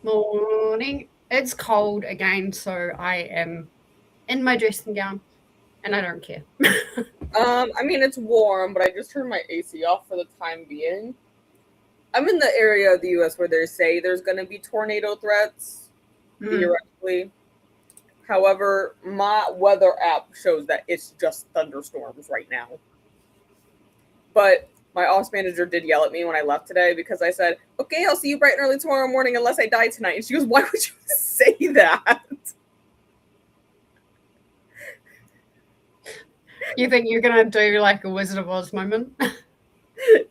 Morning. It's cold again, so I am in my dressing gown and I don't care. I mean, it's warm, but I just turned my AC off for the time being. I'm in the area of the U.S. where they say there's going to be tornado threats, theoretically. However, my weather app shows that it's just thunderstorms right now. But my office manager did yell at me when I left today because I said, okay, I'll see you bright and early tomorrow morning unless I die tonight. And she goes, why would you say that? You think you're going to do like a Wizard of Oz moment?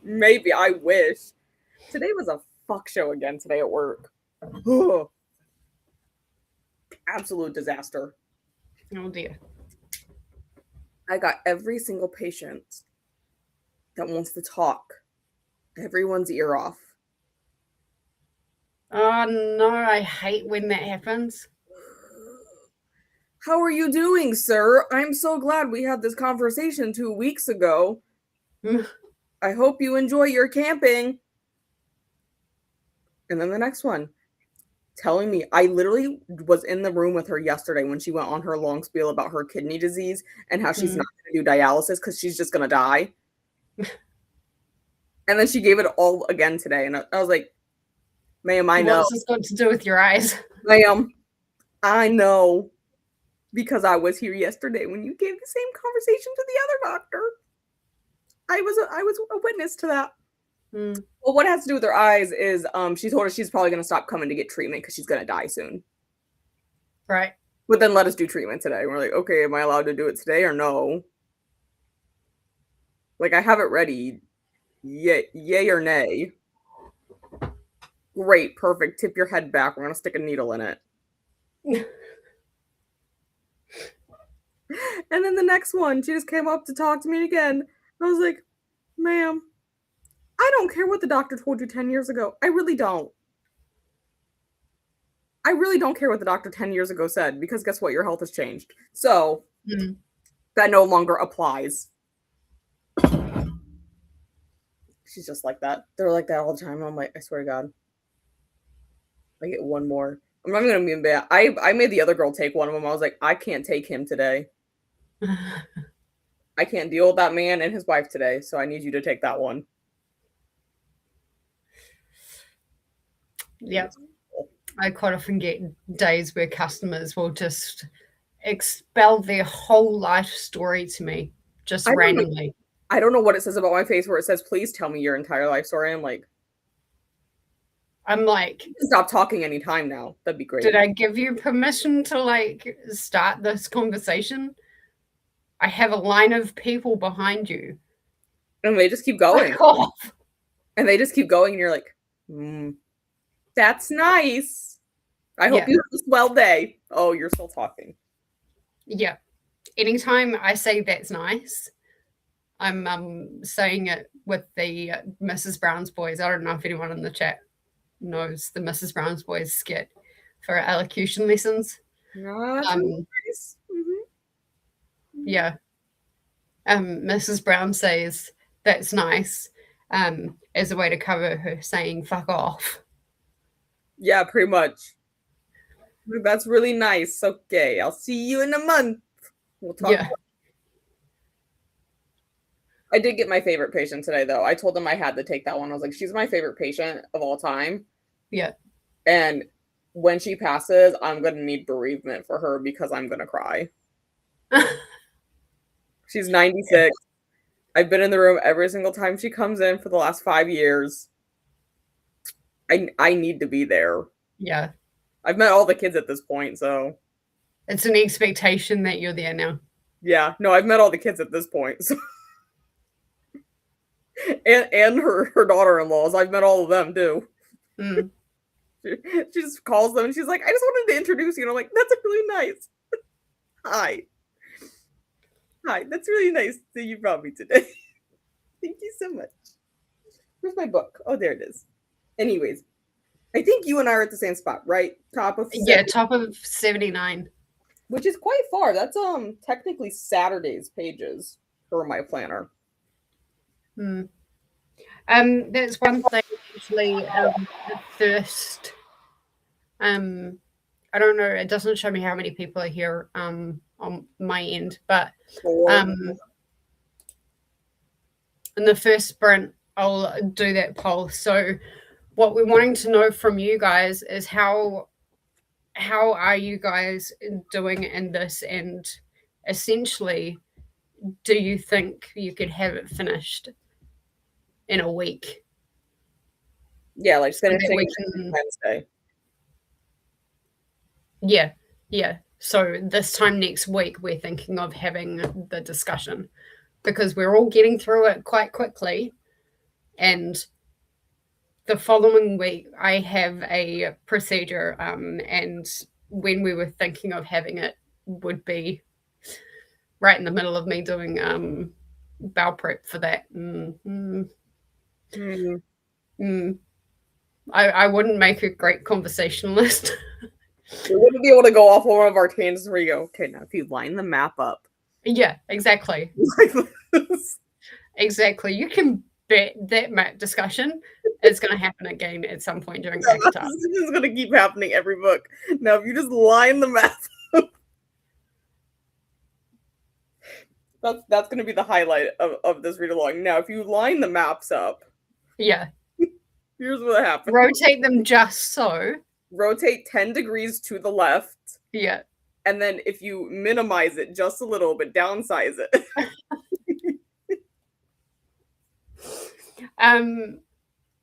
Maybe. I wish. Today was a fuck show again today at work. Absolute disaster. Oh dear. I got every single patient that wants to talk everyone's ear off. Oh no, I hate when that happens. How are you doing, sir? I'm so glad we had this conversation 2 weeks ago. I hope you enjoy your camping. And then the next one, telling me, I literally was in the room with her yesterday when she went on her long spiel about her kidney disease and how she's not going to do dialysis because she's just going to die. And then she gave it all again today. And I was like, ma'am, I know. What's this got to do with your eyes? Ma'am, I know. Because I was here yesterday when you gave the same conversation to the other doctor. I was a witness to that. Well, what it has to do with her eyes is she told us she's probably going to stop coming to get treatment because she's going to die soon. Right. But then let us do treatment today. And we're like, okay, am I allowed to do it today or no? Like, I have it ready. Yay or nay? Great, perfect. Tip your head back. We're going to stick a needle in it. And then the next one, she just came up to talk to me again. I was like, ma'am, I don't care what the doctor told you 10 years ago. I really don't. I really don't care what the doctor 10 years ago said because guess what? Your health has changed. So that no longer applies. She's just like that. They're like that all the time. And I'm like, I swear to God. I get one more. I'm not even going to be in bed. I made the other girl take one of them. I was like, I can't take him today. I can't deal with that man and his wife today. So I need you to take that one. Yep. I quite often get days where customers will just expel their whole life story to me, just randomly. I don't know what it says about my face where it says, please tell me your entire life story. I'm like, stop talking anytime now. That'd be great. Did I give you permission to like start this conversation? I have a line of people behind you. And they just keep going. Fuck off. And they just keep going and you're like, that's nice. I hope you have a swell day. Oh, you're still talking. Yeah. Anytime I say that's nice, I'm saying it with the Mrs. Brown's Boys. I don't know if anyone in the chat knows the Mrs. Brown's Boys skit for elocution lessons. Nice. Yeah. Mrs. Brown says that's nice as a way to cover her saying fuck off. Yeah, pretty much. That's really nice. Okay, I'll see you in a month. We'll talk. Yeah. I did get my favorite patient today, though. I told them I had to take that one. I was like, she's my favorite patient of all time. Yeah. And when she passes, I'm going to need bereavement for her because I'm going to cry. She's 96. I've been in the room every single time she comes in for the last 5 years. I need to be there. Yeah. I've met all the kids at this point, so. It's an expectation that you're there now. Yeah. No, I've met all the kids at this point, so. and her daughter-in-laws. I've met all of them, too. She just calls them, and she's like, I just wanted to introduce you. And I'm like, that's really nice. Hi, that's really nice that you brought me today. Thank you so much. Where's my book? Oh, there it is. Anyways, I think you and I are at the same spot, right? Top of 79. Which is quite far. That's technically Saturday's pages for my planner. That's one thing actually. The first I don't know. It doesn't show me how many people are here on my end, but 4. in the first sprint, I'll do that poll. So, what we're wanting to know from you guys is how are you guys doing in this, and essentially, do you think you could have it finished in a week? Yeah, like So finishing can, Wednesday. Yeah. So this time next week, we're thinking of having the discussion because we're all getting through it quite quickly. And the following week, I have a procedure. And when we were thinking of having it, would be right in the middle of me doing bowel prep for that. I wouldn't make a great conversationalist. We wouldn't be able to go off on one of our tangents where you go, okay, now if you line the map up. Yeah, exactly. Exactly. You can bet that map discussion is going to happen again at some point during Avatar. This is going to keep happening every book. Now, if you just line the map up, that's going to be the highlight of this read along. Now, if you line the maps up, yeah, here's what happens. Rotate them just so. Rotate 10 degrees to the left. Yeah. And then if you minimize it just a little bit, downsize it.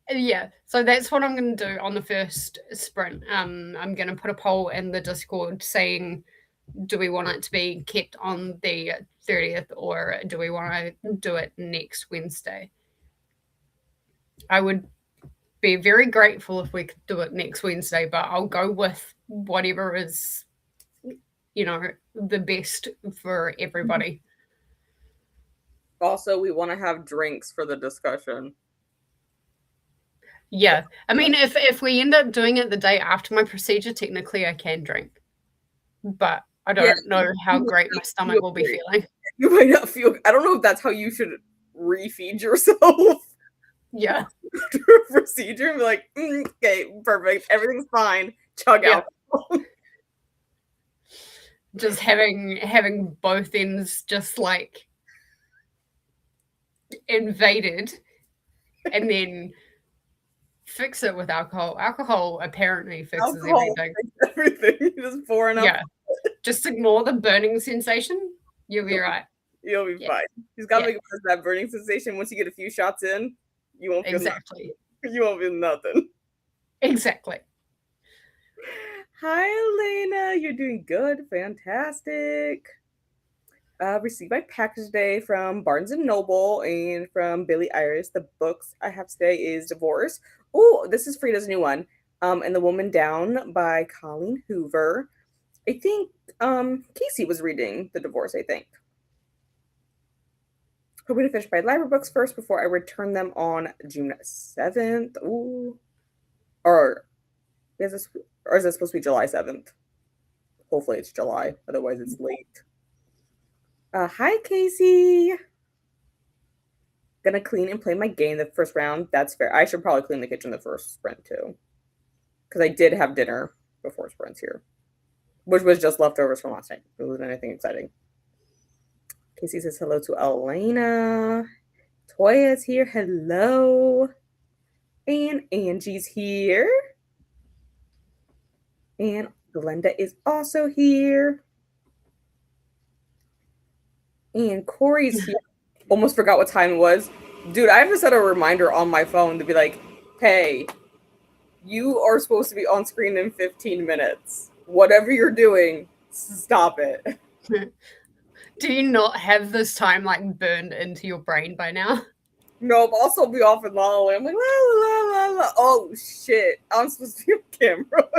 Yeah, so that's what I'm going to do on the first sprint. I'm going to put a poll in the Discord saying, do we want it to be kept on the 30th or do we want to do it next Wednesday? I would be very grateful if we could do it next Wednesday, but I'll go with whatever is, the best for everybody. Also, we want to have drinks for the discussion. Yeah. I mean, if we end up doing it the day after my procedure, technically I can drink. But I don't know how great my stomach will be feeling. You might not feel... I don't know if that's how you should refeed yourself. Yeah. After a procedure, and be like, okay, perfect. Everything's fine. Chug out. Just having both ends just like invaded and then fix it with alcohol. Alcohol apparently fixes everything. Everything. You just pour enough. Yeah. Just ignore the burning sensation. You'll be right. You'll be fine. You just gotta make it past that burning sensation. Once you get a few shots in, you won't feel exactly. Nothing. You won't feel nothing. Exactly. Hi, Elena. You're doing good. Fantastic. Received my package today from Barnes & Noble and from Billie Iris. The books I have today is Divorce. Oh, this is Frida's new one. And The Woman Down by Colleen Hoover. I think Casey was reading The Divorce, I think. Hoping to finish my library books first before I return them on June 7th. Ooh. Or is this supposed to be July 7th? Hopefully it's July. Otherwise it's late. Hi, Casey. Gonna clean and play my game the first round. That's fair. I should probably clean the kitchen the first sprint too. Because I did have dinner before sprints here. Which was just leftovers from last night. It wasn't anything exciting. Casey says hello to Elena. Toya's here. Hello. And Angie's here. And Glenda is also here. And Corey's here. Almost forgot what time it was. Dude, I have to set a reminder on my phone to be like, hey, you are supposed to be on screen in 15 minutes. Whatever you're doing, stop it. Do you not have this time like burned into your brain by now? No, but I'll also be off in La La Land. I'm like, la la la la. Oh shit. I'm supposed to be on camera.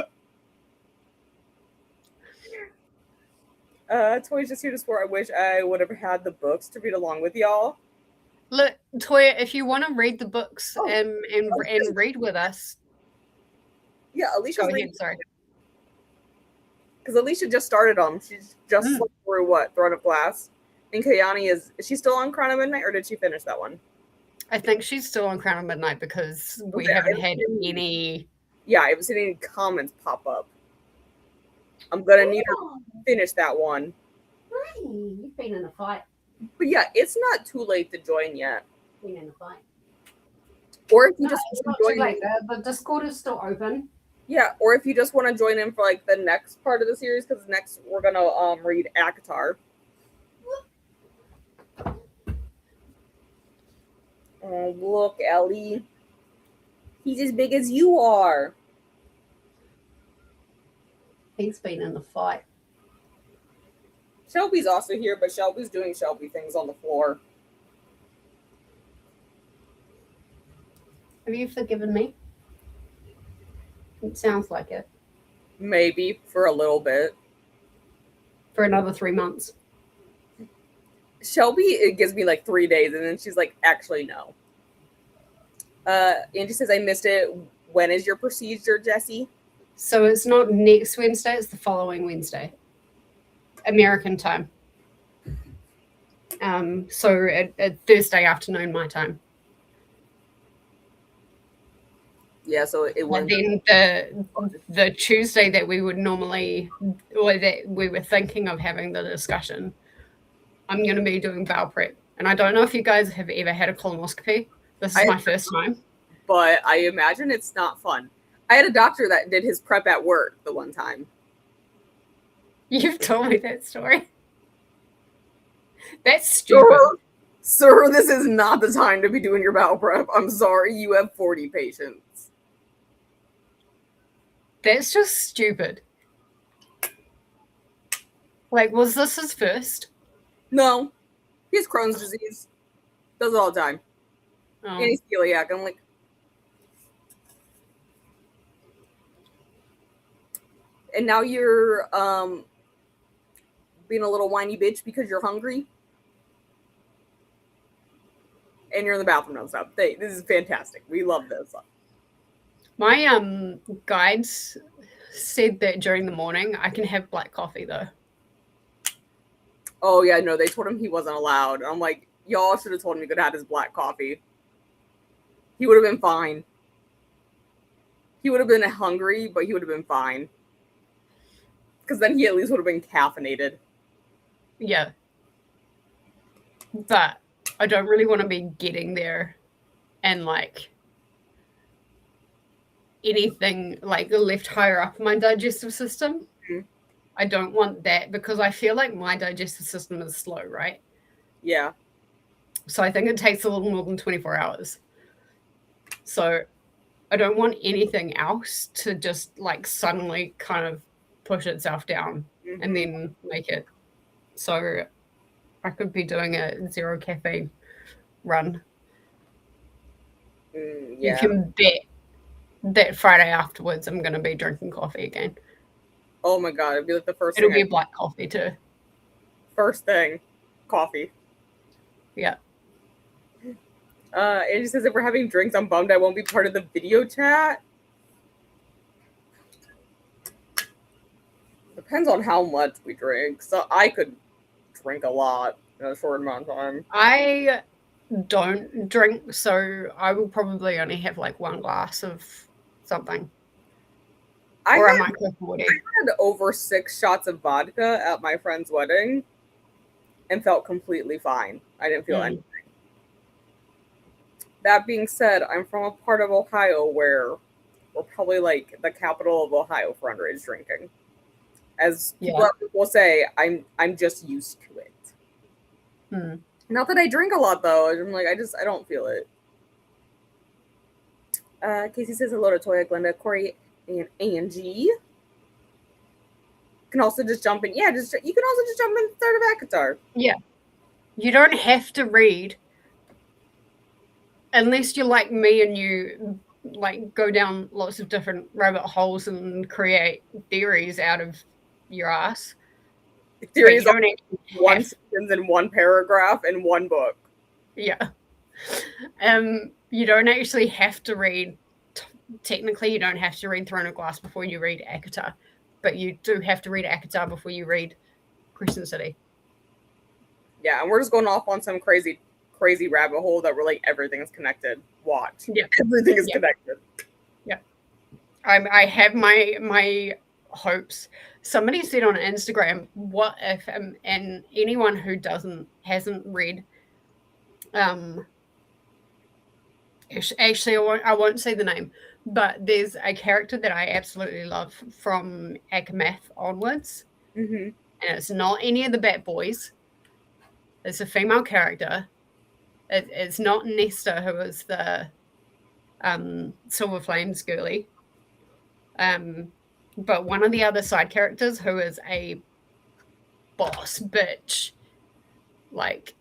Toya's just here to support. I wish I would have had the books to read along with y'all. Look, Toya, if you want to read the books and read with us. Yeah, Alicia's reading. Sorry. Because Alicia just started them. She's just through what? Throne of Glass. And Kayani is she still on Crown of Midnight, or did she finish that one? I think she's still on Crown of Midnight because we haven't had any Yeah, I haven't seen any comments pop up. I'm gonna need her to finish that one. You've been in a fight. But yeah, it's not too late to join yet. Been in a fight. Or if you No, just it's want not to too join late. The Discord is still open. Yeah, or if you just want to join in for like the next part of the series, because next we're gonna read ACOTAR. Oh, look, Ellie. He's as big as you are. He's been in the fight. Shelby's also here, but Shelby's doing Shelby things on the floor. Have you forgiven me? It sounds like it. Maybe for a little bit. For another 3 months. Shelby, it gives me like 3 days, and then she's like, actually, no. Angie says, I missed it. When is your procedure, Jessie? So it's not next Wednesday, it's the following Wednesday. American time. So at Thursday afternoon, my time. Yeah, so it went. And then the Tuesday that we would normally, or that we were thinking of having the discussion, I'm going to be doing bowel prep. And I don't know if you guys have ever had a colonoscopy. This is my first time. But I imagine it's not fun. I had a doctor that did his prep at work the one time. You've told me that story. That's stupid. Sir, this is not the time to be doing your bowel prep. I'm sorry, you have 40 patients. That's just stupid. Like, was this his first? No. He has Crohn's disease. Does it all the time. Oh. And he's celiac. I'm like... And now you're being a little whiny bitch because you're hungry? And you're in the bathroom nonstop. This is fantastic. We love this. My guides said that during the morning I can have black coffee though. Oh yeah, no, they told him he wasn't allowed. I'm like, y'all should have told him he could have had his black coffee. He would have been fine. He would have been hungry, but he would have been fine. Because then he at least would have been caffeinated. Yeah. But I don't really want to be getting there and like anything like left higher up in my digestive system. Mm-hmm. I don't want that because I feel like my digestive system is slow, right? Yeah. So I think it takes a little more than 24 hours. So I don't want anything else to just like suddenly kind of push itself down and then make it. So I could be doing a 0 caffeine run. Yeah. You can bet that Friday afterwards I'm going to be drinking coffee again. Oh my God, it'd be like the first It'll be black coffee too. First thing, coffee. Yeah. Angie says if we're having drinks, I'm bummed I won't be part of the video chat. Depends on how much we drink. So I could drink a lot in a short amount of time. I don't drink, so I will probably only have like 1 glass of something. I might go 40. I had over 6 shots of vodka at my friend's wedding and felt completely fine. I didn't feel anything. That being said, I'm from a part of Ohio where we're probably like the capital of Ohio for underage drinking. As people will say, I'm just used to it. Not that I drink a lot though. I'm like, I don't feel it. Casey says hello to Toya, Glenda, Corey, and Angie. You can also just jump in. Yeah, you can also just jump in the start of ACOTAR. Yeah. You don't have to read unless you're like me and you like go down lots of different rabbit holes and create theories out of your ass. Theories on one sentence in one paragraph in one book. Yeah. You don't actually have to read. Technically, you don't have to read Throne of Glass before you read ACOTAR, but you do have to read ACOTAR before you read Crescent City. Yeah, and we're just going off on some crazy rabbit hole that we're like everything is connected. Watch. Yeah. Everything is connected. Yeah. I have my hopes. Somebody said on Instagram, what if and anyone who hasn't read actually I won't say the name, but there's a character that I absolutely love from Akamath onwards. Mm-hmm. And it's not any of the Bat Boys. It's a female character. It's not Nesta, who is the Silver Flames girly. But one of the other side characters who is a boss bitch. Like,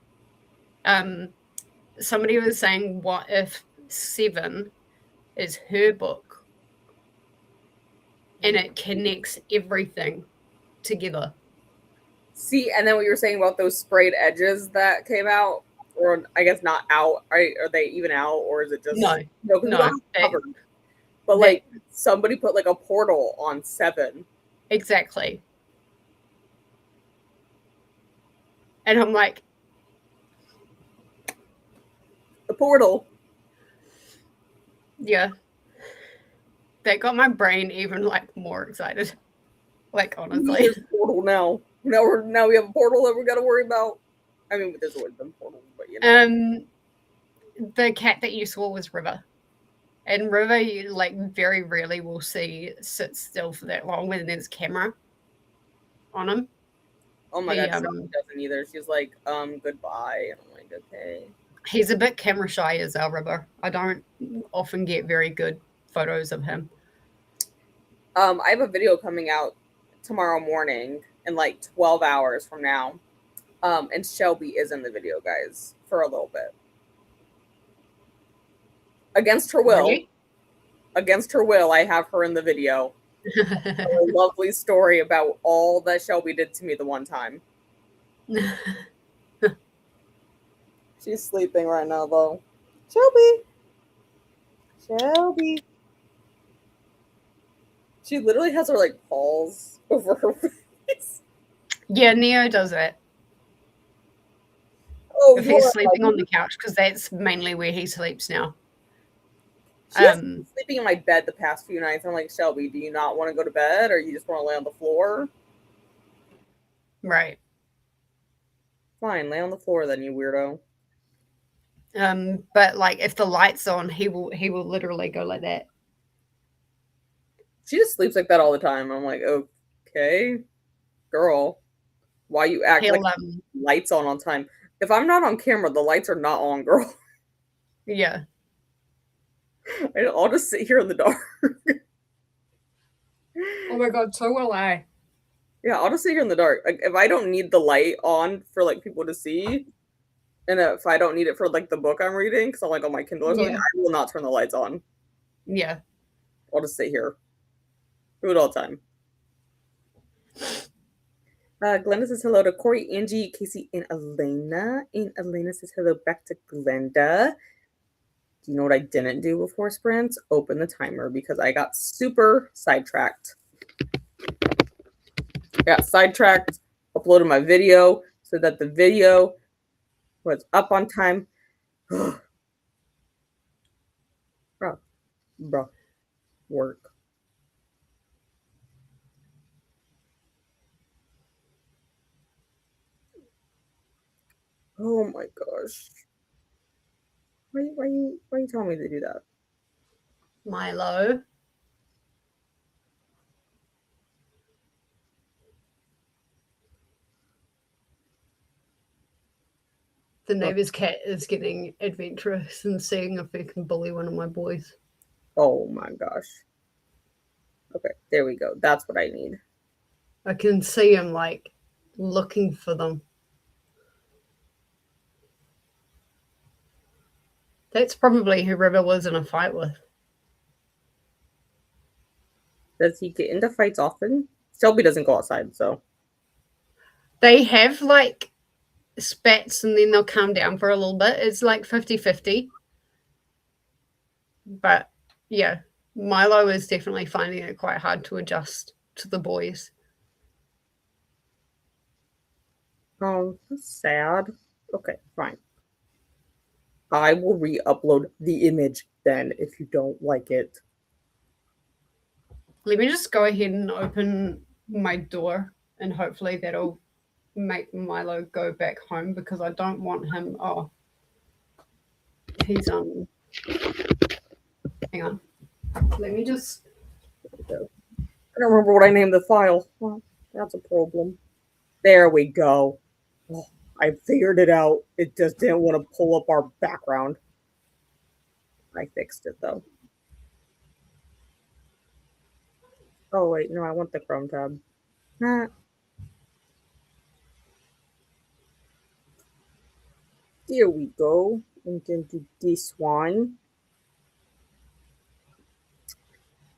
somebody was saying, what if Seven is her book and it connects everything together? See, and then what you were saying about those sprayed edges that came out, or I guess not out. Are they even out, or is it just No, covered? But like somebody put like a portal on 7. Exactly. And I'm like, the portal. Yeah. That got my brain even like more excited. Like, honestly. There's a portal now. Now we have a portal that we got to worry about. I mean, there's always been portals, but you know. The cat that you saw was River. And River, you like very rarely will see sit still for that long when there's camera on him. Oh my god, Shelby doesn't either. She's like, goodbye. And I'm like, okay. He's a bit camera shy as our River. I don't often get very good photos of him. I have a video coming out tomorrow morning in like 12 hours from now. And Shelby is in the video, guys, for a little bit. Against her will. Really? Against her will, I have her in the video. A lovely story about all that Shelby did to me the one time. She's sleeping right now, though. Shelby. She literally has her like paws over her face. Yeah, Neo does it. Oh, if he's sleeping on the couch, because that's mainly where he sleeps now. She's sleeping in my bed the past few nights. I'm like, Shelby, do you not want to go to bed, or you just want to lay on the floor? Right. Fine, lay on the floor then, you weirdo. But like if the light's on, he will literally go like that. She just sleeps like that all the time. I'm like, okay, girl, why you act like lights on time? If I'm not on camera, the lights are not on, girl. Yeah. I'll just sit here in the dark. Oh my god, so will I. Yeah, I'll just sit here in the dark. Like if I don't need the light on for like people to see, and if I don't need it for like the book I'm reading, because I'm like on my Kindle or something, I will not turn the lights on. Yeah. I'll just sit here. Do it all the time. Glenda says hello to Corey, Angie, Casey, and Elena. And Elena says hello back to Glenda. Do you know what I didn't do before sprints? Open the timer because I got super sidetracked. Uploaded my video so that the video was up on time. Bro, work. Oh my gosh. Why are you telling me to do that? Milo. The neighbor's cat is getting adventurous and seeing if he can bully one of my boys. Oh my gosh. Okay, there we go. That's what I need. I can see him like looking for them. That's probably who River was in a fight with. Does he get into fights often? Shelby doesn't go outside, so. They have like spats and then they'll calm down for a little bit. It's like 50-50. But yeah, Milo is definitely finding it quite hard to adjust to the boys. Oh, that's sad. Okay, fine. I will re-upload the image then if you don't like it. Let me just go ahead and open my door, and hopefully that'll make Milo go back home because I don't want him. Oh, he's hang on. Let me just. I don't remember what I named the file. Well, that's a problem. There we go. Oh, I figured it out. It just didn't want to pull up our background. I fixed it though. Oh wait, no, I want the Chrome tab. Here we go. I'm going to do this one.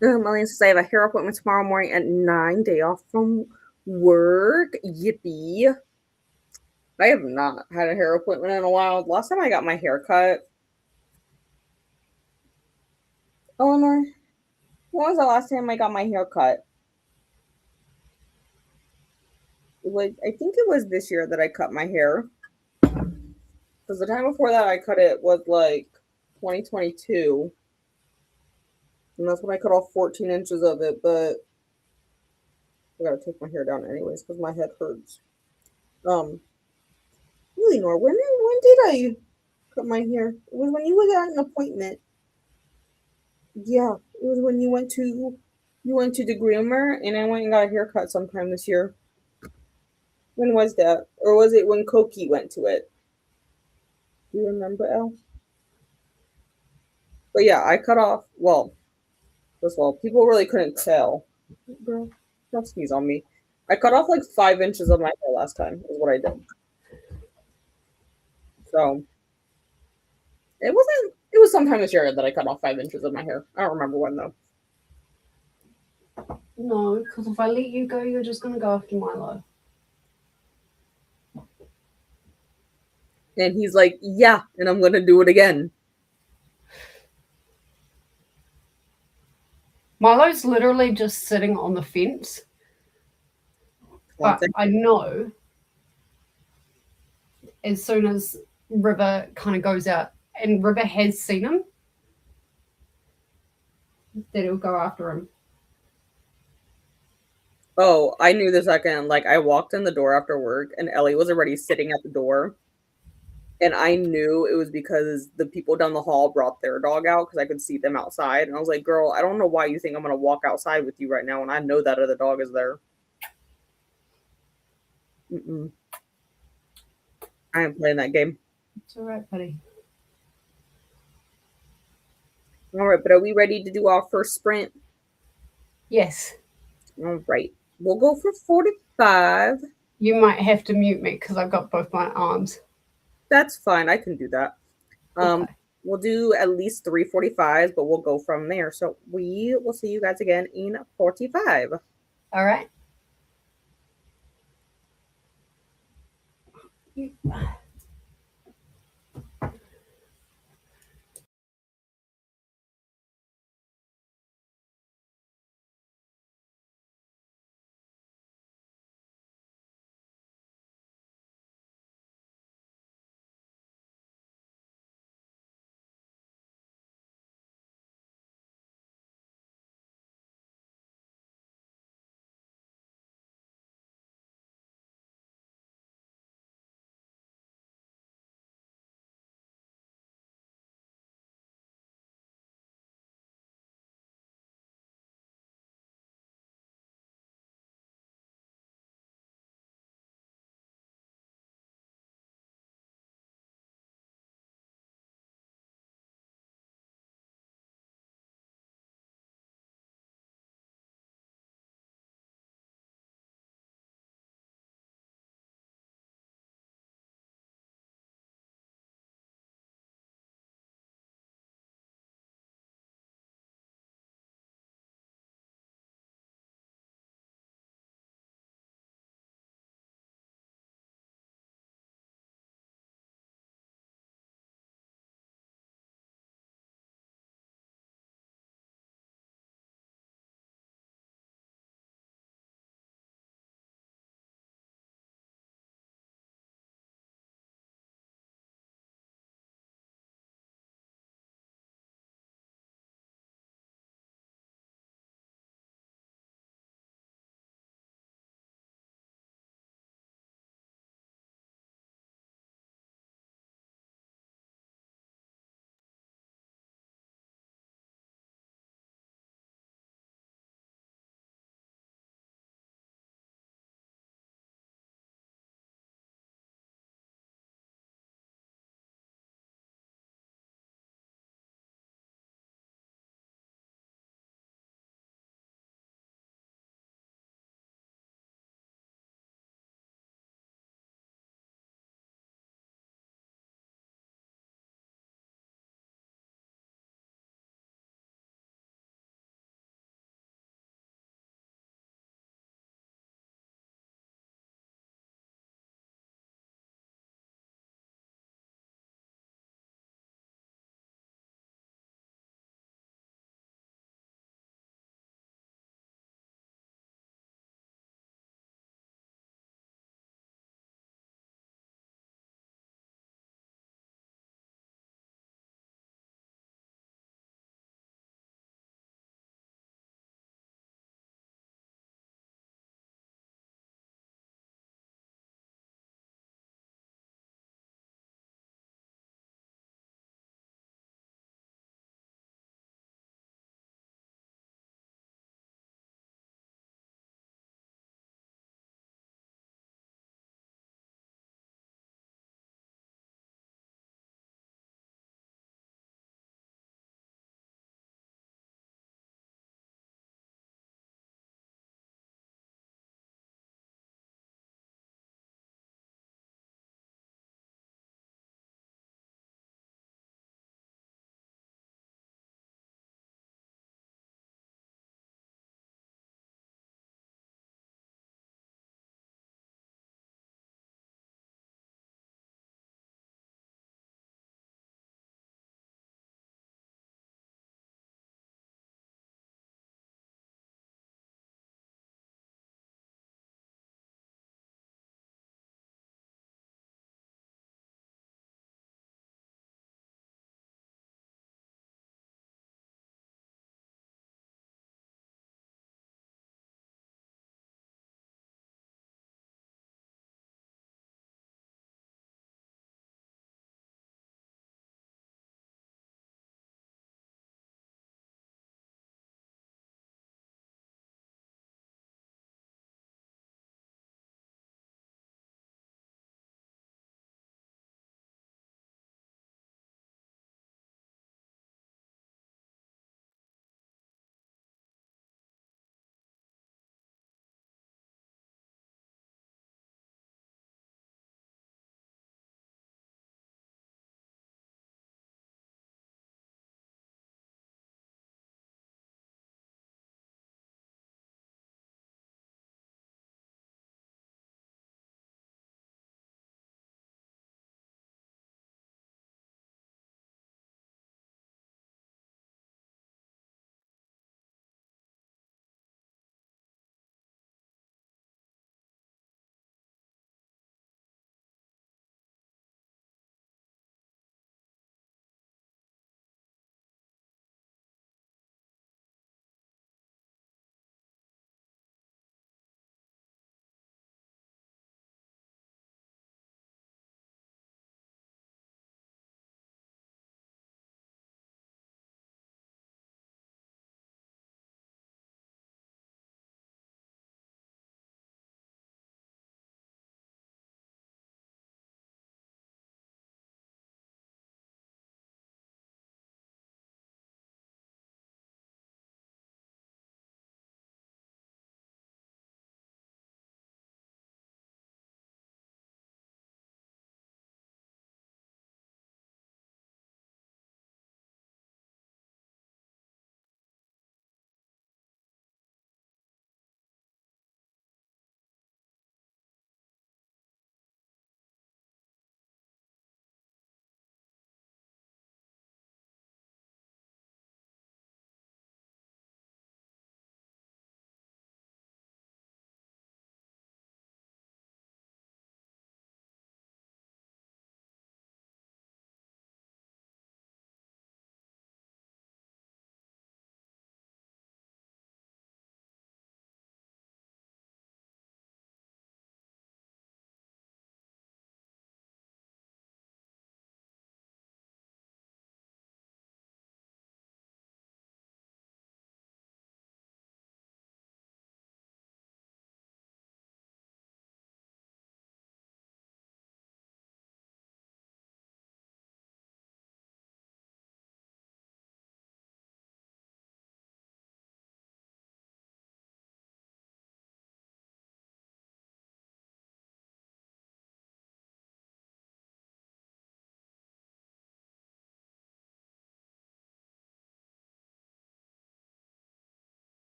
Melanie says I have a hair appointment tomorrow morning at 9, day off from work. Yippee. I have not had a hair appointment in a while. Last time I got my hair cut. Eleanor, when was the last time I got my hair cut? I think it was this year that I cut my hair. Because the time before that I cut it was like 2022. And that's when I cut off 14 inches of it, but I gotta take my hair down anyways because my head hurts. Really, Nor, when did I cut my hair? It was when you got an appointment. Yeah, it was when you went to the groomer, and I went and got a haircut sometime this year. When was that? Or was it when Koki went to it? Do you remember, Elle? But yeah, I cut off. Well, first of all, people really couldn't tell. Girl, don't sneeze on me. I cut off like 5 inches of my hair last time. Is what I did. So it wasn't. It was sometime this year that I cut off 5 inches of my hair. I don't remember when though. No, because if I let you go, you're just gonna go after Milo. And he's like, "Yeah," and I'm gonna do it again. Milo's literally just sitting on the fence. But I know as soon as River kind of goes out, and River has seen him, that he'll go after him. Oh, I knew the second. Like I walked in the door after work, and Ellie was already sitting at the door, and I knew it was because the people down the hall brought their dog out because I could see them outside, and I was like, "Girl, I don't know why you think I'm gonna walk outside with you right now, and I know that other dog is there." I am playing that game. It's all right, buddy. All right, but are we ready to do our first sprint? Yes. All right, we'll go for 45. You might have to mute me because I've got both my arms. That's fine. I can do that. Okay. We'll do at least 3:45s, but we'll go from there. So we will see you guys again in 45. All right.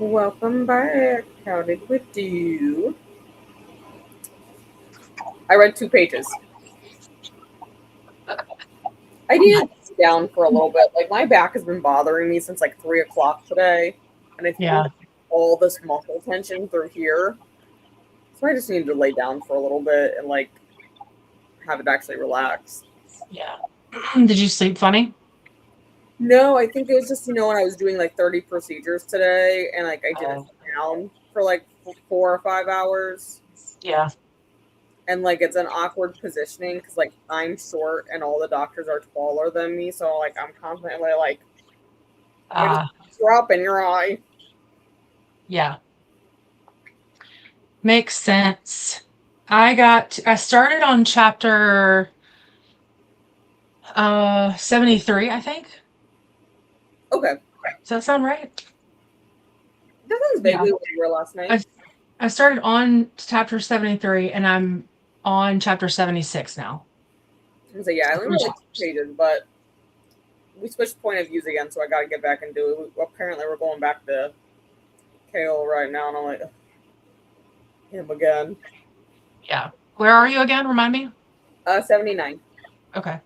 Welcome back. How did we do? I read 2 pages. I needed to sit down for a little bit. Like, my back has been bothering me since like 3 o'clock today. And I think all this muscle tension through here. So I just needed to lay down for a little bit and like have it actually relax. Yeah. Did you sleep funny? No, I think it was just, when I was doing like 30 procedures today and like I didn't sit down for like 4 or 5 hours. Yeah. And like it's an awkward positioning because like I'm short and all the doctors are taller than me, so like I'm constantly like drop in your eye. Yeah. Makes sense. I started on chapter 73, I think. Okay. Does that sound right? That sounds vaguely what you were last night. I started on chapter 73 and I'm on chapter 76 now. So yeah, I only read like 2 pages, but we switched point of views again, so I gotta get back and do it. Apparently we're going back to Kale right now, and I'm like, him again. Yeah. Where are you again? Remind me. 79. Okay.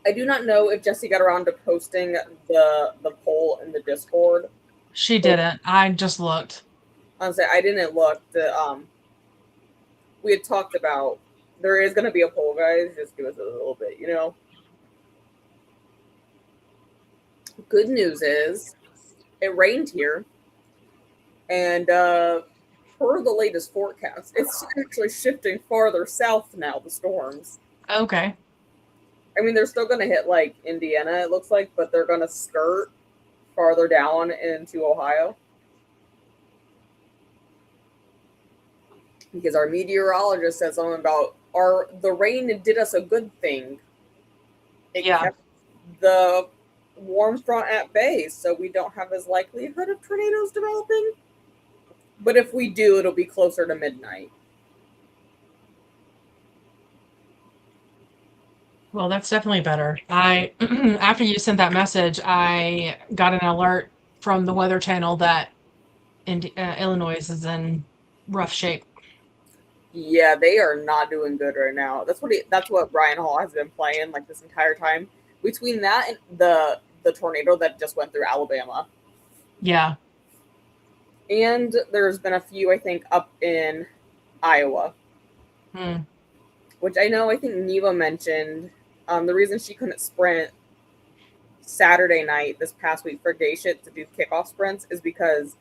I do not know if Jessie got around to posting the poll in the Discord. She didn't. I just looked. Honestly, I didn't look. We had talked about there is going to be a poll, guys. Just give us a little bit, Good news is it rained here, and per the latest forecast, it's actually shifting farther south now, the storms. Okay. I mean, they're still going to hit like Indiana, it looks like, but they're going to skirt farther down into Ohio. Because our meteorologist said something about the rain did us a good thing. It kept the warm front at bay, so we don't have as likelihood of tornadoes developing. But if we do, it'll be closer to midnight. Well, that's definitely better. After you sent that message, I got an alert from the Weather Channel that Illinois is in rough shape. Yeah, they are not doing good right now. That's what Brian Hall has been playing like this entire time. Between that and the tornado that just went through Alabama. Yeah. And there's been a few, I think, up in Iowa. Which I think Neva mentioned. The reason she couldn't sprint Saturday night this past week for day shift to do kickoff sprints is because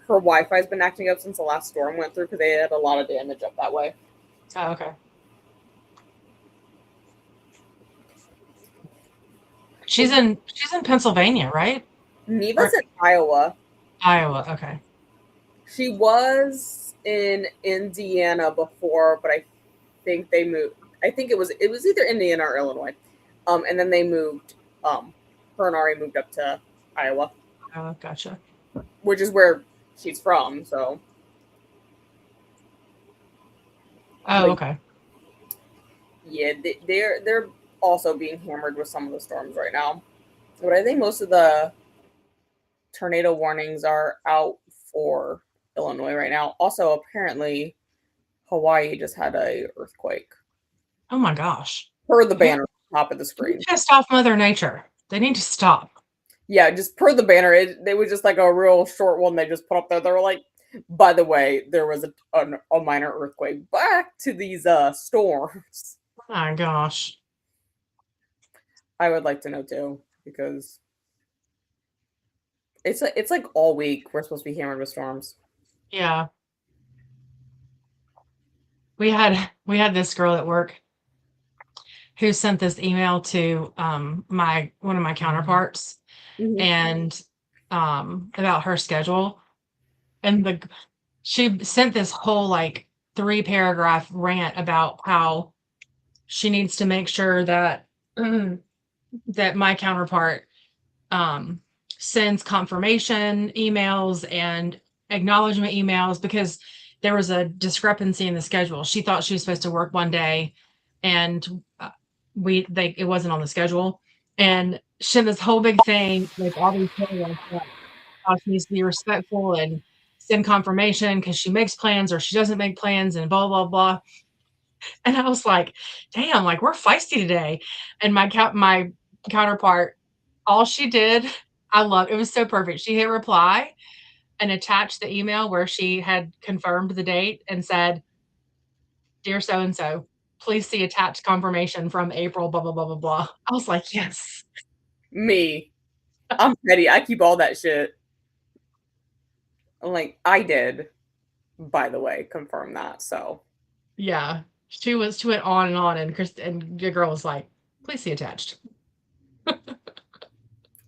her Wi-Fi's been acting up since the last storm went through because they had a lot of damage up that way. Oh, okay. She's in Pennsylvania, right? Neva's in Iowa. Iowa, okay. She was in Indiana before, but I think they moved. I think it was either Indiana or Illinois. And then they moved. Her and Ari moved up to Iowa. Oh, gotcha. Which is where she's from, so. Oh, okay. Yeah, they're also being hammered with some of the storms right now. But I think most of the tornado warnings are out for Illinois right now. Also, apparently, Hawaii just had a earthquake. Oh my gosh. Per the banner top of the screen. Pissed off Mother Nature. They need to stop. Yeah, just per the banner. They was just like a real short one they just put up there. They were like, by the way, there was a minor earthquake. Back to these storms. Oh my gosh. I would like to know too, because it's like all week we're supposed to be hammered with storms. Yeah. We had this girl at work who sent this email to one of my counterparts and about her schedule. And she sent this whole like 3-paragraph rant about how she needs to make sure that that my counterpart sends confirmation emails and acknowledgement emails because there was a discrepancy in the schedule. She thought she was supposed to work one day and it wasn't on the schedule. And she had this whole big thing, like all these paragraphs how she needs to be respectful and send confirmation because she makes plans or she doesn't make plans and blah, blah, blah. And I was like, damn, like we're feisty today. And my counterpart, all she did, it was so perfect. She hit reply and attached the email where she had confirmed the date and said, "Dear so-and-so, please see attached confirmation from April, blah, blah, blah, blah, blah." I was like, yes. Me. I'm petty. I keep all that shit. I'm like, I did, by the way, confirm that. So Yeah. She went on, and the girl was like, "Please see attached."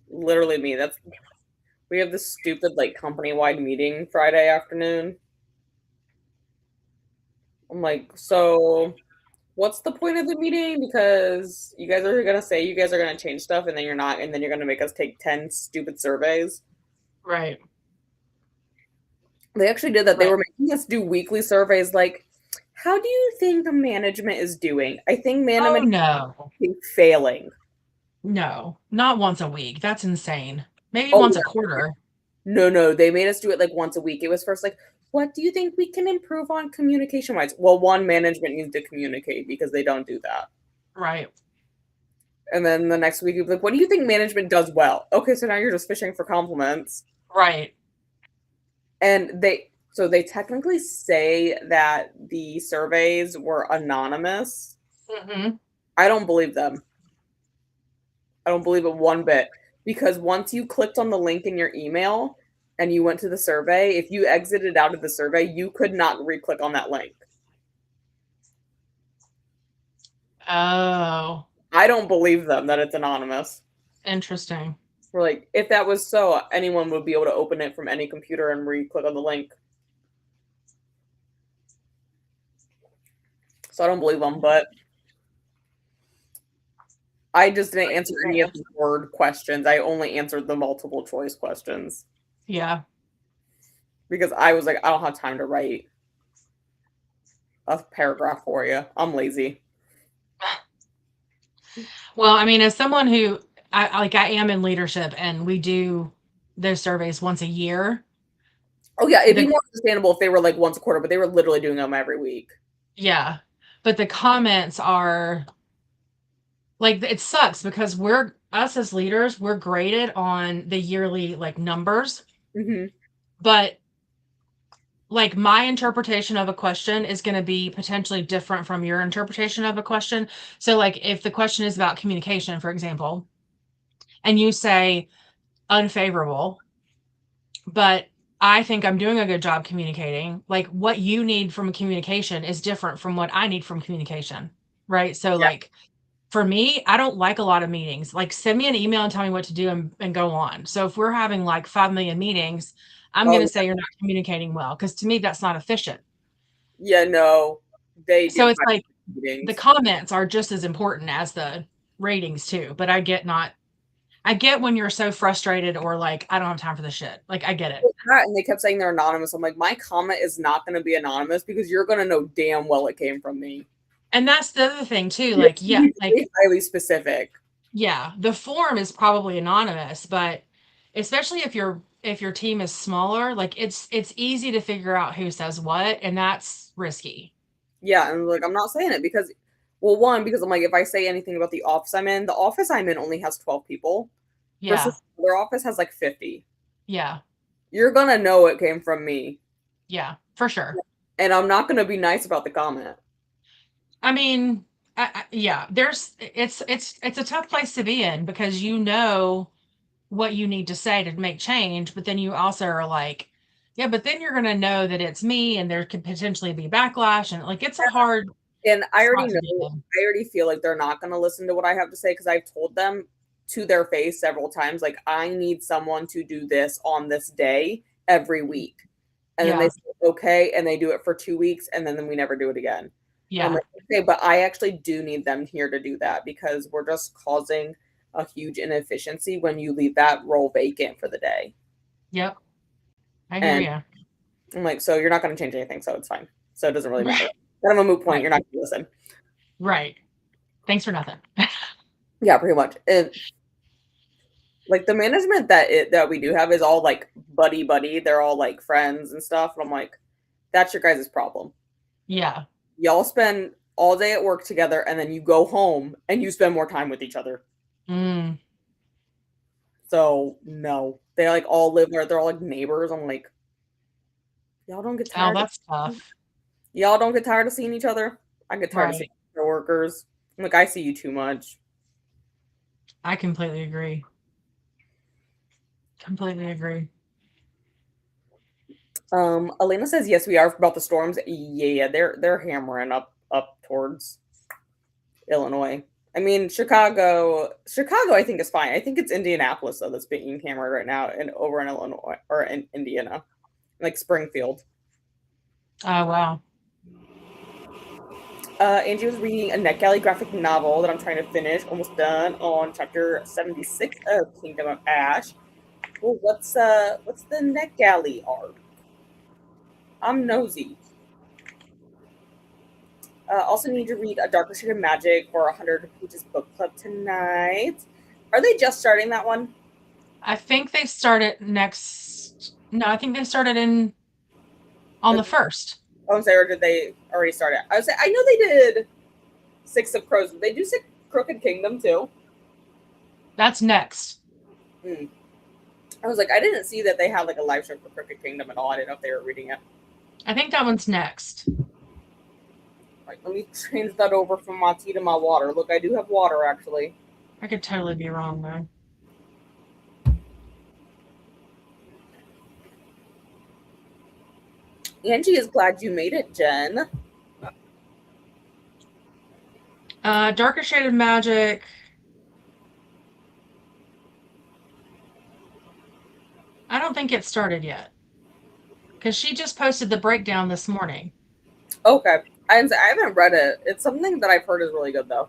literally me. We have this stupid like company-wide meeting Friday afternoon. I'm like, so what's the point of the meeting? Because you guys are gonna say you guys are gonna change stuff and then you're not, and then you're gonna make us take 10 stupid surveys. Right. They actually did that. They Right. were making us do weekly surveys like, how do you think the management is doing? I think management no. is failing. No, not once a week. That's insane. Maybe Oh, once a yeah. quarter. No. They made us do it like once a week. It was first like, what do you think we can improve on communication wise? Well, one, management needs to communicate because they don't do that. Right. And then the next week, you'd be like, what do you think management does well? Okay, so now you're just fishing for compliments. Right. And they technically say that the surveys were anonymous. Mm-hmm. I don't believe them. I don't believe it one bit. Because once you clicked on the link in your email and you went to the survey, if you exited out of the survey, you could not re-click on that link. Oh, I don't believe them that it's anonymous. interesting. We're like, if that was so, anyone would be able to open it from any computer and re-click on the link. So I don't believe them, but I just didn't answer any of the word questions. I only answered the multiple choice questions. Yeah. Because I was like, I don't have time to write a paragraph for you. I'm lazy. Well, I mean, as someone who I am in leadership and we do those surveys once a year. Oh yeah, it'd be more understandable if they were like once a quarter, but they were literally doing them every week. Yeah. But the comments are like, it sucks because us as leaders, we're graded on the yearly like numbers. Mm-hmm. But like my interpretation of a question is going to be potentially different from your interpretation of a question. So like if the question is about communication, for example, and you say unfavorable, but I think I'm doing a good job communicating, like what you need from communication is different from what I need from communication. Right. So Yeah. like for me, I don't like a lot of meetings. Like send me an email and tell me what to do and go on. So if we're having like 5 million meetings, I'm going to say you're not communicating well because to me that's not efficient. Yeah, no. So it's like meetings. The comments are just as important as the ratings too. But I get when you're so frustrated or like I don't have time for this shit. Like I get it. And they kept saying they're anonymous. I'm like, my comment is not going to be anonymous because you're going to know damn well it came from me. And that's the other thing too. Like, yeah, like highly specific. Yeah, the form is probably anonymous, but especially if your team is smaller, like it's easy to figure out who says what, and that's risky. Yeah, and like I'm not saying it because, well, one, because I'm like, if I say anything about the office I'm in, the office I'm in only has 12 people. Yeah. Versus their office has like 50. Yeah. You're gonna know it came from me. Yeah, for sure. And I'm not gonna be nice about the comment. I mean, yeah, it's a tough place to be in because you know what you need to say to make change, but then you also are like, yeah, but then you're gonna know that it's me, and there could potentially be backlash, and like it's a hard. And I already know. I already feel like they're not gonna listen to what I have to say because I've told them to their face several times, like I need someone to do this on this day every week, and then they say okay, and they do it for 2 weeks, and then we never do it again. Yeah. I'm like, okay, but I actually do need them here to do that because we're just causing a huge inefficiency when you leave that role vacant for the day. Yep. I hear you. I'm like, so you're not going to change anything, so it's fine. So it doesn't really matter. Kind of a moot point. You're not going to listen. Right. Thanks for nothing. Yeah, pretty much. Like the management that we do have is all like buddy. They're all like friends and stuff. And I'm like, that's your guys' problem. Yeah. Y'all spend all day at work together, and then you go home and you spend more time with each other. Mm. So no, they like all live there. They're all like neighbors. I'm like, y'all don't get Oh, tired. that's tough. Y'all don't get tired of seeing each other. I get tired of Right. seeing coworkers. I'm like, I see you too much. I completely agree. Completely agree. Elena says yes, we are about the storms. Yeah, they're hammering up towards Illinois. I mean, Chicago, I think is fine. I think it's Indianapolis though that's being hammered right now, and over in Illinois or in Indiana, like Springfield. Oh wow. Angie was reading a NetGalley graphic novel that I'm trying to finish, almost done on chapter 76 of Kingdom of Ash. Well, what's the NetGalley arc? I'm nosy. Also need to read A Darker Shade of Magic for 100 Pages Book Club tonight. Are they just starting that one? I think they started next. No, I think they started on the 1st. Oh, I'm sorry, or did they already start it? I was saying, I know they did Six of Crows. Did they do Crooked Kingdom too? That's next. I was like, I didn't see that they had like a live show for Crooked Kingdom at all. I didn't know if they were reading it. I think that one's next. Like, let me change that over from my tea to my water. Look, I do have water actually. I could totally be wrong though. Angie is glad you made it, Jen. Darker Shade of Magic. I don't think it started yet. Because she just posted the breakdown this morning. Okay. I haven't read it. It's something that I've heard is really good though.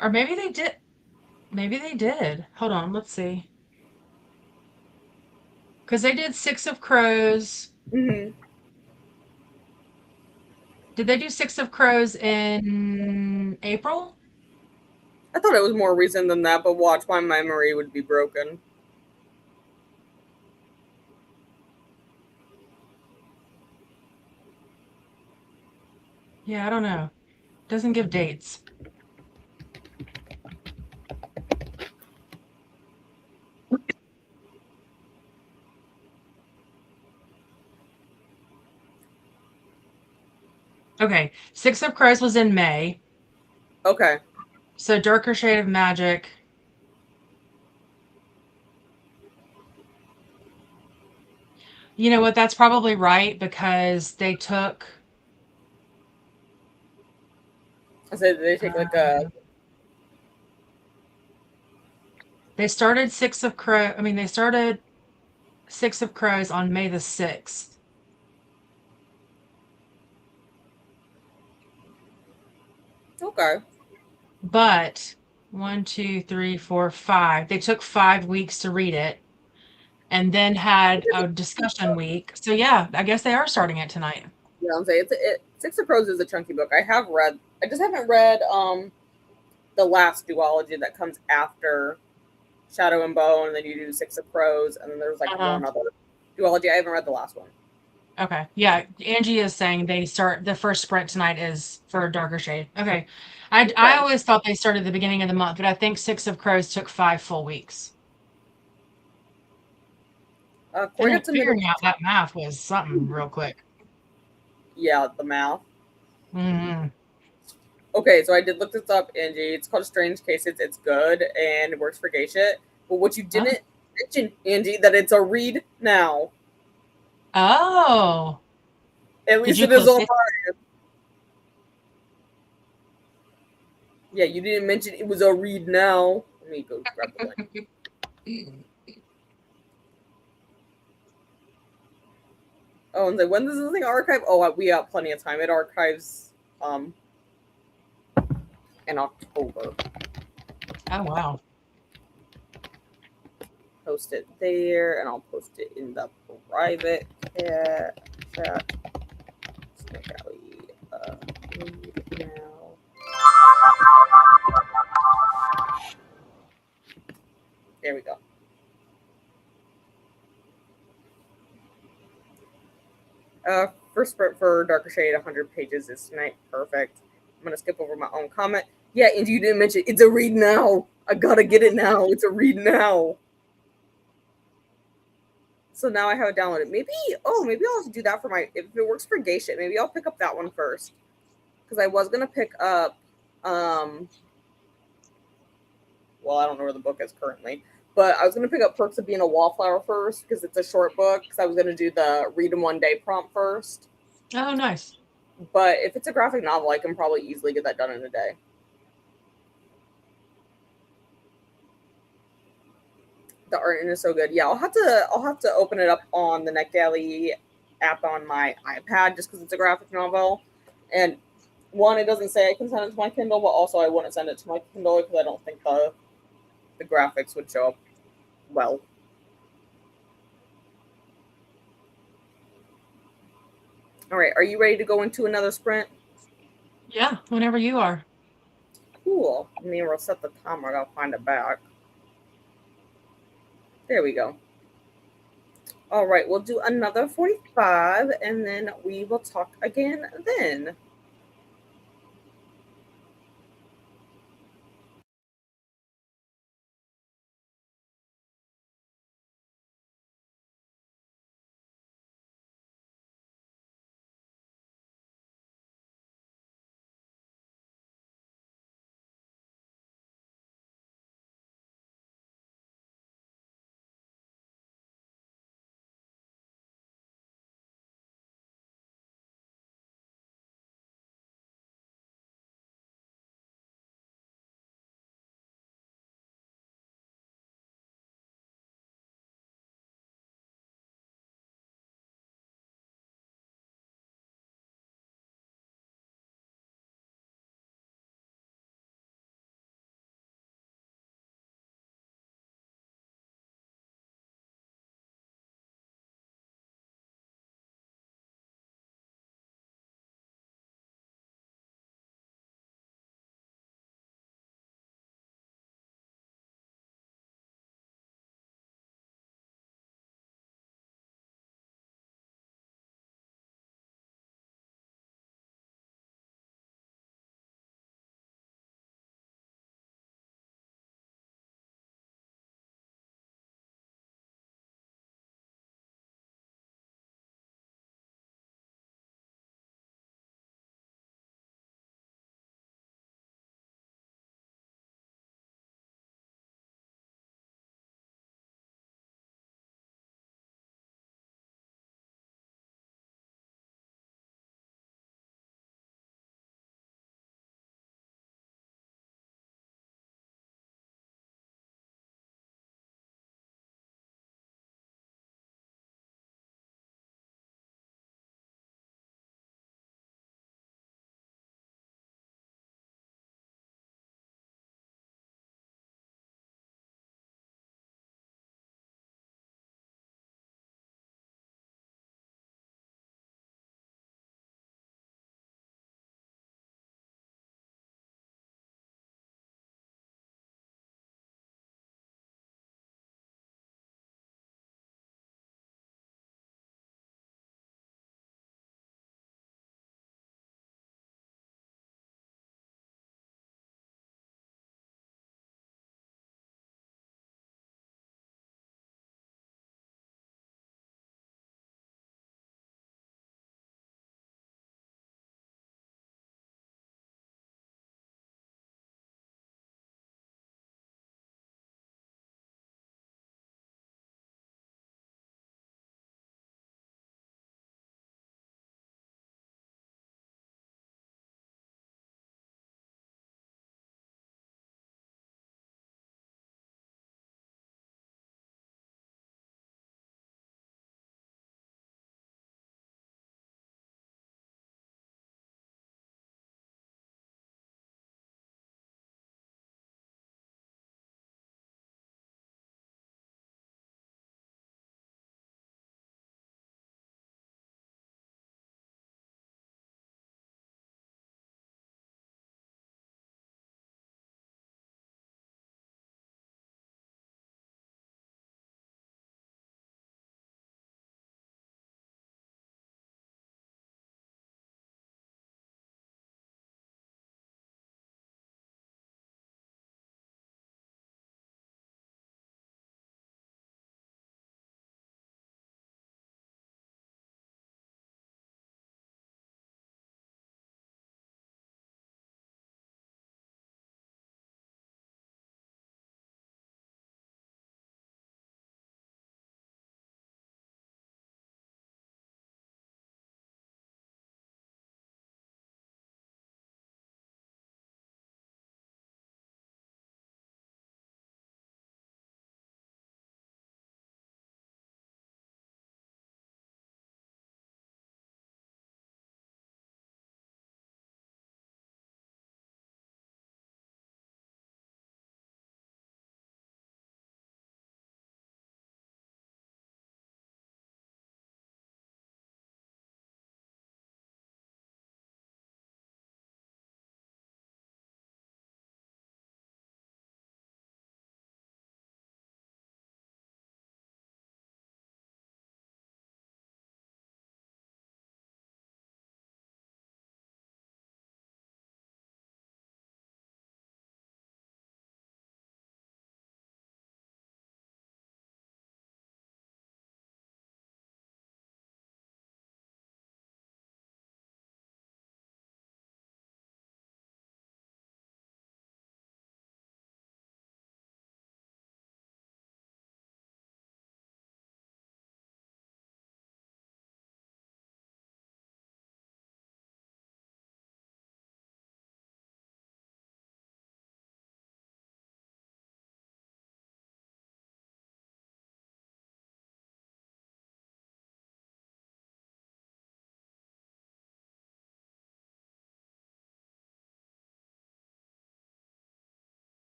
Or maybe they did. Maybe they did. Hold on, let's see. Because they did Six of Crows. Mm-hmm. Did they do Six of Crows in April? I thought it was more recent than that, but watch, my memory would be broken. Yeah, I don't know. Doesn't give dates. Okay, Six of Crows was in May. Okay. So Darker Shade of Magic. You know what? That's probably right because they took. I said they take like a. They started Six of Crows. I mean, they started Six of Crows on May the 6th. Okay. But 1, 2, 3, 4, 5. They took 5 weeks to read it and then had a discussion week. So yeah, I guess they are starting it tonight. Yeah, I'm saying Six of Crows is a chunky book. I just haven't read the last duology that comes after Shadow and Bone, and then you do Six of Crows, and then there's like one other duology. I haven't read the last one. Okay. Yeah, Angie is saying they start the first sprint tonight is for Darker Shade. Okay. I always thought they started at the beginning of the month, but I think Six of Crows took 5 full weeks. Figuring out that math was something real quick. Yeah, the math. Mm-hmm. Okay, so I did look this up, Angie. It's called Strange Cases. It's good and it works for gay shit. But what you didn't mention, Angie, that it's a read now. Oh. At least it is on mine. Yeah, you didn't mention it was a read now. Let me go grab the link. Oh, and then when does this thing archive? Oh, we have plenty of time. It archives in October. Oh wow. Post it there, and I'll post it in the private chat. Read now. per sprint for Darker Shade, 100 pages is tonight. Perfect. I'm gonna skip over my own comment. Yeah, and you didn't mention it's a read now. I gotta get it now. It's a read now. So now I have it downloaded. Maybe I'll have to do that for my, if it works for Gay Shit, maybe I'll pick up that one first. Because I was gonna pick up well, I don't know where the book is currently. But I was going to pick up Perks of Being a Wallflower first because it's a short book. Because I was going to do the read in one day prompt first. Oh, nice. But if it's a graphic novel, I can probably easily get that done in a day. The art is so good. Yeah, I'll have to open it up on the NetGalley app on my iPad just because it's a graphic novel. And one, it doesn't say I can send it to my Kindle, but also I wouldn't send it to my Kindle because I don't think the graphics would show up well. All right, are you ready to go into another sprint? Yeah, whenever you are. Cool. I mean, we'll set the timer. I gotta find it back. There we go. All right, we'll do another 45, and then we will talk again then.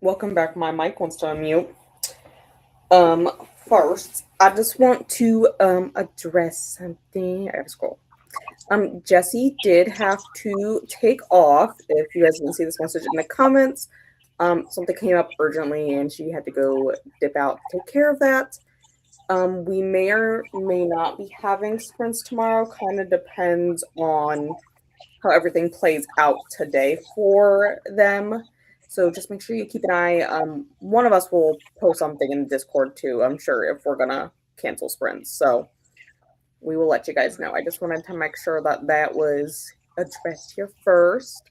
Welcome back. My mic wants to unmute. First, I just want to address something. I have to scroll. Jesse did have to take off. If you guys didn't see this message in the comments, something came up urgently and she had to go dip out to take care of that. We may or may not be having sprints tomorrow. Kind of depends on how everything plays out today for them. So just make sure you keep an eye. One of us will post something in Discord too, I'm sure, if we're gonna cancel sprints. So we will let you guys know. I just wanted to make sure that that was addressed here first.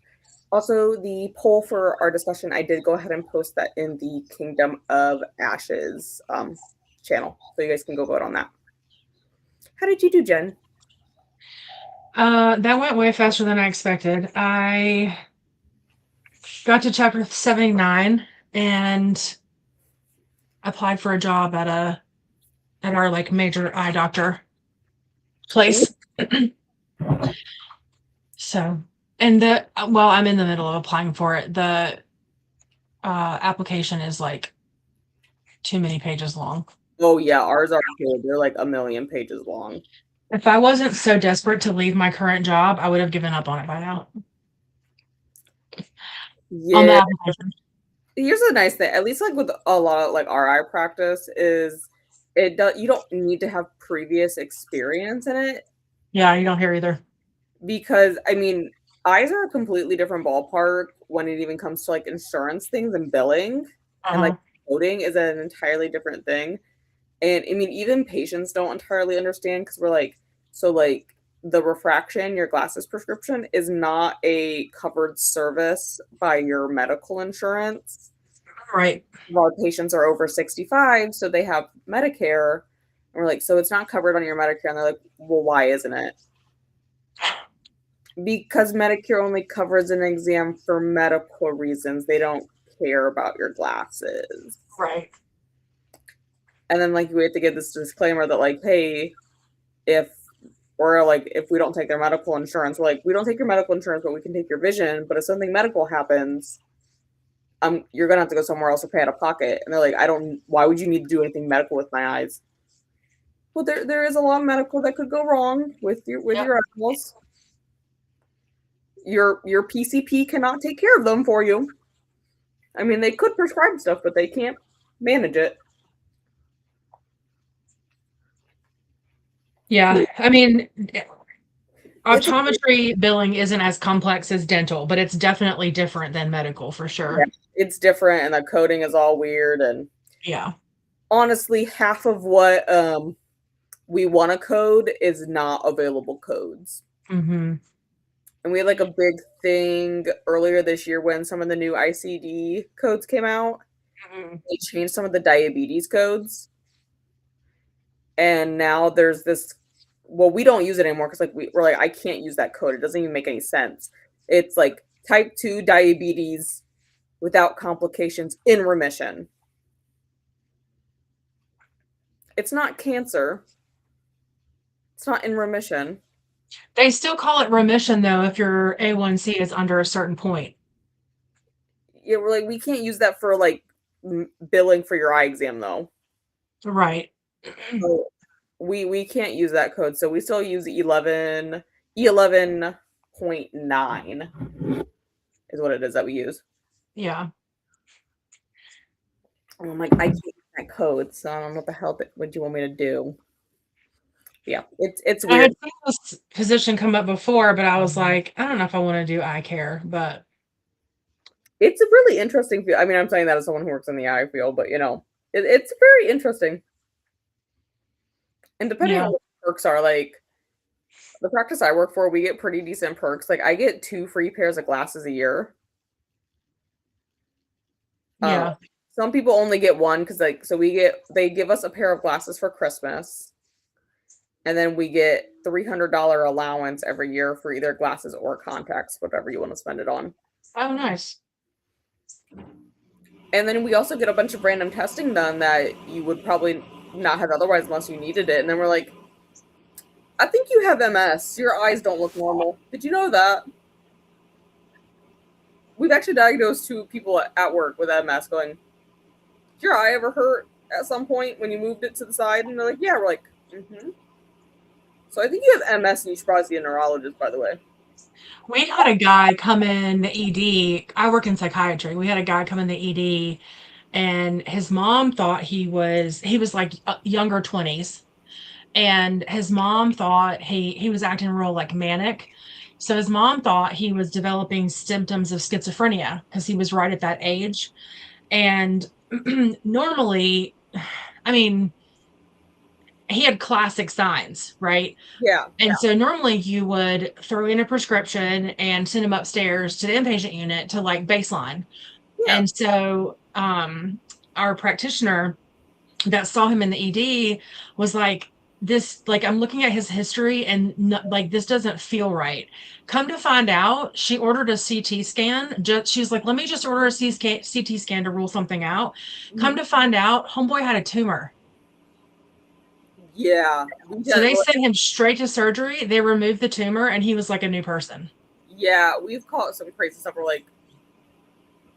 Also, the poll for our discussion, I did go ahead and post that in the Kingdom of Ashes channel. So you guys can go vote on that. How did you do, Jen? That went way faster than I expected. I got to chapter 79 and applied for a job at our like major eye doctor place. So, and I'm in the middle of applying for it. The application is like too many pages long. Oh yeah, ours are too. They're like 1,000,000 pages long. If I wasn't so desperate to leave my current job, I would have given up on it by now. Yeah. On the application. Here's the nice thing, at least like with a lot of like RI practice, is you don't need to have previous experience in it. Yeah, you don't hear either. Because I mean, eyes are a completely different ballpark when it even comes to like insurance things and billing. And like coding is an entirely different thing. And I mean, even patients don't entirely understand because we're like, so like the refraction, your glasses prescription, is not a covered service by your medical insurance. Right. Our patients are over 65, so they have Medicare. And we're like, so it's not covered on your Medicare. And they're like, well, why isn't it? Because Medicare only covers an exam for medical reasons. They don't care about your glasses. Right. And then like we have to get this disclaimer that like, hey, if we don't take their medical insurance, we're like, we don't take your medical insurance, but we can take your vision. But if something medical happens, you're gonna have to go somewhere else to pay out of pocket. And they're like, why would you need to do anything medical with my eyes? Well, there is a lot of medical that could go wrong with your animals. Your PCP cannot take care of them for you. I mean, they could prescribe stuff, but they can't manage it. Yeah, I mean, optometry billing isn't as complex as dental, but it's definitely different than medical for sure. Yeah, it's different, and the coding is all weird. And yeah, honestly, half of what we want to code is not available codes. Mm-hmm. And we had like a big thing earlier this year when some of the new ICD codes came out. Mm-hmm. They changed some of the diabetes codes. And now there's this, well, we don't use it anymore because like we're like, I can't use that code. It doesn't even make any sense. It's like type 2 diabetes without complications in remission. It's not cancer. It's not in remission. They still call it remission though if your A1C is under a certain point. Yeah, we're like, we can't use that for like billing for your eye exam though. Right. So we can't use that code, so we still use E11.9 is what it is that we use. Yeah. And I'm like, I can't use that code, so I don't know what the hell would you want me to do. Yeah, it's weird. I had seen this position come up before, but I was like, I don't know if I want to do eye care, but it's a really interesting field. I mean, I'm saying that as someone who works in the eye field, but you know, it's very interesting. And depending on what the perks are, like the practice I work for, we get pretty decent perks. Like I get 2 free pairs of glasses a year. Yeah. Some people only get 1 because like they give us a pair of glasses for Christmas. And then we get $300 allowance every year for either glasses or contacts, whatever you want to spend it on. Oh, nice. And then we also get a bunch of random testing done that you would probably not have otherwise unless you needed it. And then we're like, I think you have MS. Your eyes don't look normal. Did you know that? we've actually diagnosed 2 people at work with MS going, did your eye ever hurt at some point when you moved it to the side? And they're like, yeah. We're like, mm-hmm. So I think you have MS and you should probably see a neurologist, by the way. We had a guy come in the ED. I work in psychiatry. We had a guy come in the ED, and his mom thought he was like younger 20s, and his mom thought he was acting real like manic. So his mom thought he was developing symptoms of schizophrenia because he was right at that age. And normally, I mean, he had classic signs, right? Yeah. And so normally you would throw in a prescription and send him upstairs to the inpatient unit to like baseline. Yeah. And so our practitioner that saw him in the ED was like, this, like, I'm looking at his history and like, this doesn't feel right. Come to find out, she ordered a CT scan. She's like, let me just order a CT scan to rule something out. Mm-hmm. Come to find out, homeboy had a tumor. Yeah. So they sent him straight to surgery. They removed the tumor and he was like a new person. Yeah, we've caught some crazy stuff. We're like,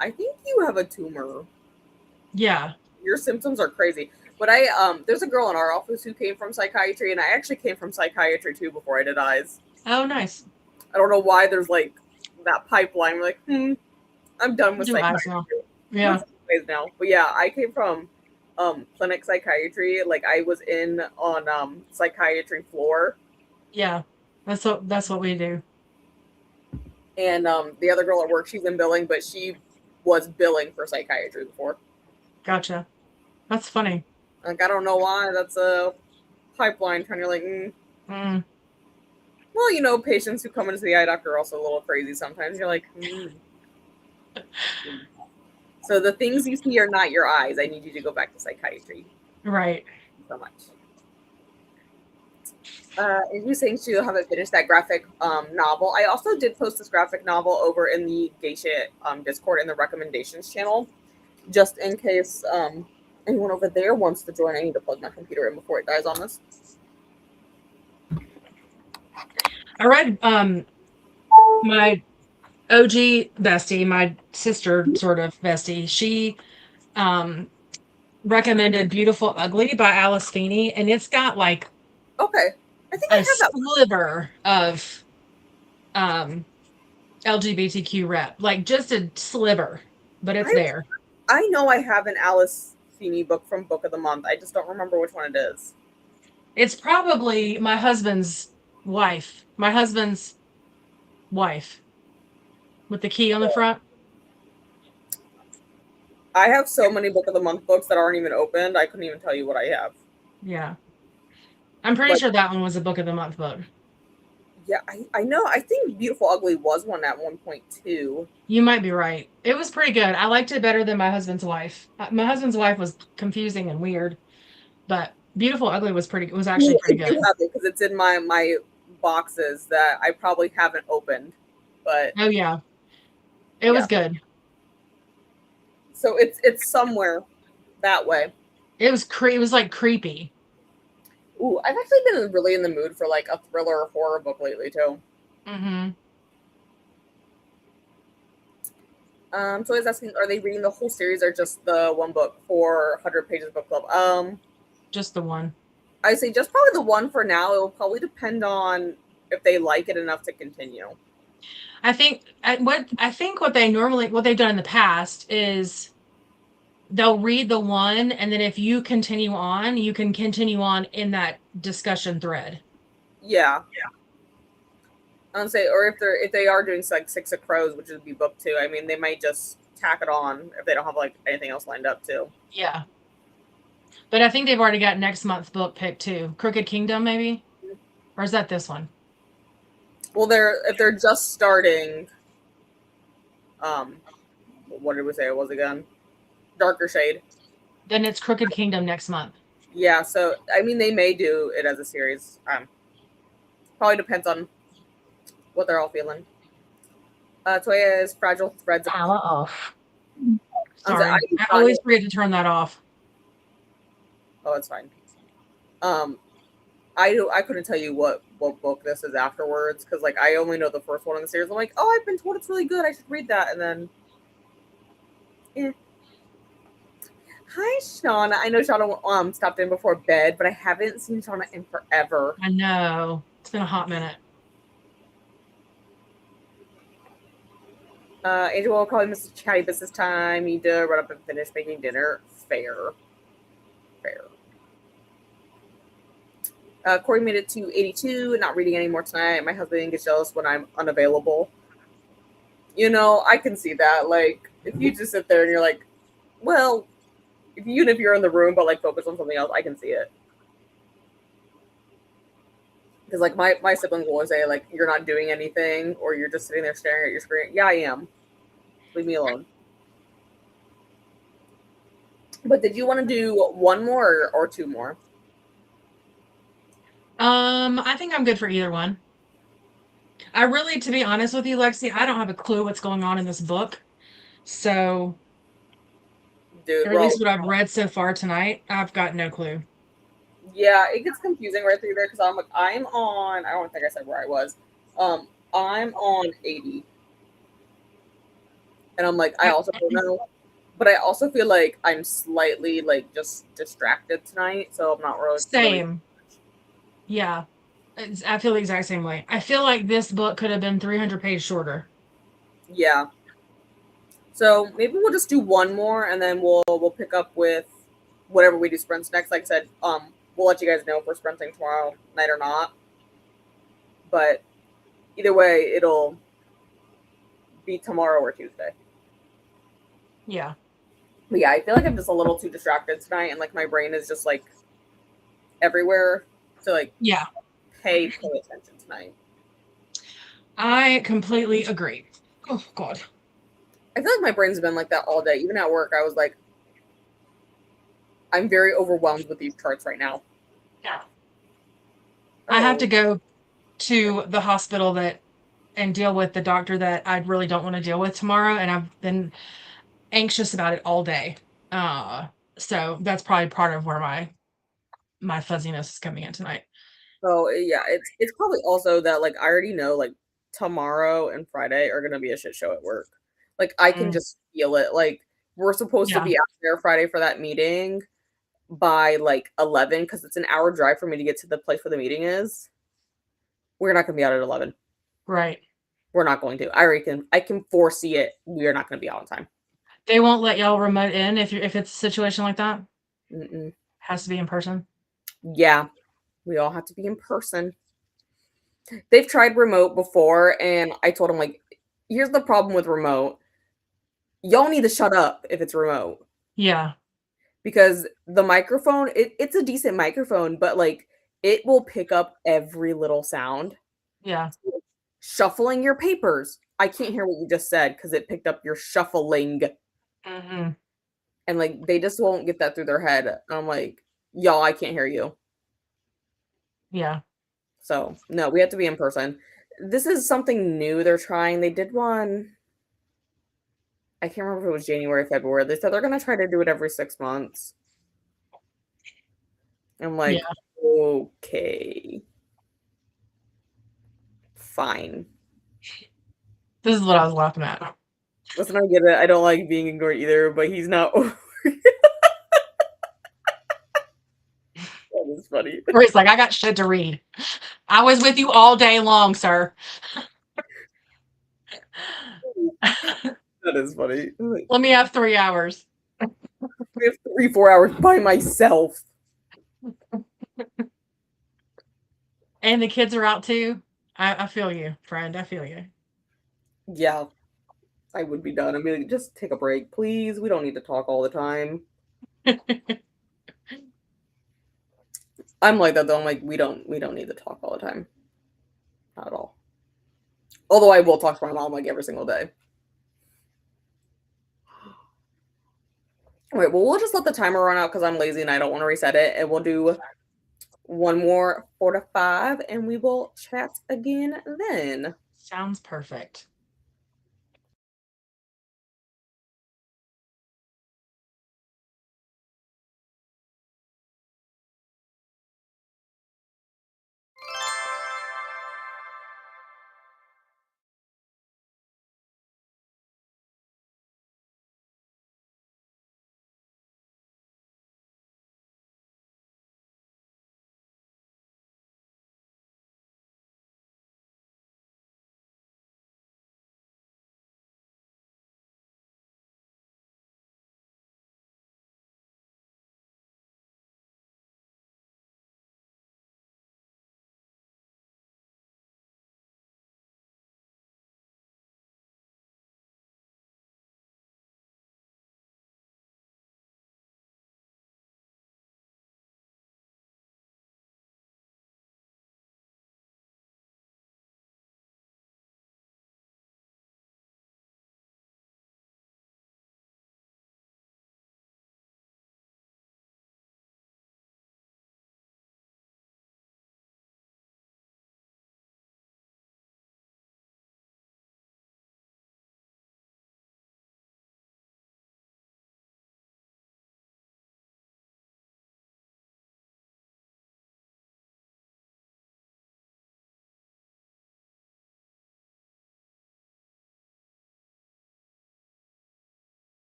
I think you have a tumor. Yeah. Your symptoms are crazy. But there's a girl in our office who came from psychiatry, and I actually came from psychiatry too before I did eyes. Oh, nice. I don't know why there's like that pipeline. We're like, I'm done with psychiatry. Yeah. Now. But yeah, I came from clinic psychiatry. Like I was in on psychiatry floor. Yeah. That's what we do. And the other girl at work, she's in billing, but she was billing for psychiatry before. Gotcha. That's funny. Like, I don't know why. That's a pipeline trying to like, Well, you know, patients who come into the eye doctor are also a little crazy sometimes. You're like, So the things you see are not your eyes. I need you to go back to psychiatry. Right. So much. As you saying, you haven't finished that graphic novel. I also did post this graphic novel over in the Geisha Discord in the recommendations channel, just in case anyone over there wants to join. I need to plug my computer in before it dies on us. I read my OG bestie, my sister sort of bestie. She recommended Beautiful Ugly by Alice Feeney, and it's got like I think I have that sliver of LGBTQ rep, like just a sliver, but it's there. I know I have an Alice Feeney book from Book of the Month. I just don't remember which one it is. It's probably my husband's wife. My husband's wife with the key on the front. I have so many Book of the Month books that aren't even opened. I couldn't even tell you what I have. Yeah. I'm pretty sure that one was a Book of the Month book. Yeah, I know. I think Beautiful Ugly was one at 1.2. You might be right. It was pretty good. I liked it better than My Husband's Wife. My Husband's Wife was confusing and weird, but Beautiful Ugly was actually pretty good. I do have it because it's in my boxes that I probably haven't opened. But oh yeah, it was good. So it's somewhere that way. It was like creepy. Ooh, I've actually been really in the mood for like a thriller or horror book lately too. Mm-hmm. So I was asking, are they reading the whole series or just the one book for 100 Pages Book Club? Just the one. I say just probably the one for now. It will probably depend on if they like it enough to continue. I think what they've done in the past is they'll read the one, and then if you continue on, you can continue on in that discussion thread. Yeah. I'll say, or if they are doing like Six of Crows, which would be book 2, I mean, they might just tack it on if they don't have like anything else lined up too. Yeah. But I think they've already got next month's book picked too. Crooked Kingdom, maybe? Or is that this one? Well, if they're just starting, what did we say it was again? Darker Shade. Then it's Crooked Kingdom next month. Yeah, so I mean they may do it as a series. Probably depends on what they're all feeling. Toya's Fragile Threads. Power off. Sorry, I always forget to turn that off. Oh, it's fine. I couldn't tell you what book this is afterwards because like I only know the first one in the series. I'm like, oh, I've been told it's really good. I should read that, and then. Eh. Hi, Shauna. I know Shauna stopped in before bed, but I haven't seen Shauna in forever. I know. It's been a hot minute. Angel will call me Mrs. Chatty Business Time. Need to run up and finish making dinner. Fair. Corey made it to 82. Not reading anymore tonight. My husband gets jealous when I'm unavailable. You know, I can see that. Like, if you just sit there and you're like, well, even if you're in the room but like focus on something else, I can see it. Because like my siblings will always say like you're not doing anything or you're just sitting there staring at your screen. Yeah, I am. Leave me alone. But did you want to do one more or two more? I think I'm good for either one. I really, to be honest with you, Lexi, I don't have a clue what's going on in this book. So, Dude, or at least what I've read so far tonight, I've got no clue. Yeah, it gets confusing right through there because I'm like, I'm on. I don't think I said where I was. I'm on 80, and I'm like, I also don't know, but I also feel like I'm slightly like just distracted tonight, so I'm not really. Same. Yeah. I feel the exact same way. I feel like this book could have been 300 pages shorter. Yeah. So maybe we'll just do one more, and then we'll pick up with whatever we do sprints next. Like I said, we'll let you guys know if we're sprinting tomorrow night or not. But either way, it'll be tomorrow or Tuesday. Yeah. But yeah, I feel like I'm just a little too distracted tonight, and like my brain is just like everywhere to like pay full attention tonight. I completely agree. Oh God. I feel like my brain's been like that all day. Even at work, I was like, I'm very overwhelmed with these charts right now. Yeah. I have to go to the hospital and deal with the doctor that I really don't want to deal with tomorrow, and I've been anxious about it all day. So that's probably part of where my fuzziness is coming in tonight. So yeah, it's probably also that like I already know like tomorrow and Friday are gonna be a shit show at work. Like I can just feel it. Like we're supposed to be out there Friday for that meeting by like 11 because it's an hour drive for me to get to the place where the meeting is. We're not gonna be out at 11. Right. We're not going to. I can foresee it. We are not gonna be out on time. They won't let y'all remote in if it's a situation like that. Mm-mm. Has to be in person. Yeah, we all have to be in person. They've tried remote before, and I told them like, here's the problem with remote. Y'all need to shut up if it's remote. Yeah. Because the microphone, it's a decent microphone, but like it will pick up every little sound. Yeah. Shuffling your papers. I can't hear what you just said because it picked up your shuffling. Mm-hmm. And like they just won't get that through their head. And I'm like, y'all, I can't hear you. Yeah. So no, we have to be in person. This is something new they're trying. They did one. I can't remember if it was January, February. They said they're gonna try to do it every 6 months. I'm like, okay. Fine. This is what I was laughing at. Listen, I get it. I don't like being ignored either, but he's not over. That is funny. Where he's like, I got shit to read. I was with you all day long, sir. That is funny. Let me have 3 hours. We have 3-4 hours by myself. And the kids are out too. I feel you, friend. I feel you. Yeah, I would be done. I mean, just take a break, please. We don't need to talk all the time. I'm like that though. I'm like, we don't need to talk all the time. Not at all. Although I will talk to my mom like every single day. All right, well, we'll just let the timer run out because I'm lazy and I don't want to reset it. And we'll do one more 4 to 5 and we will chat again then. Sounds perfect.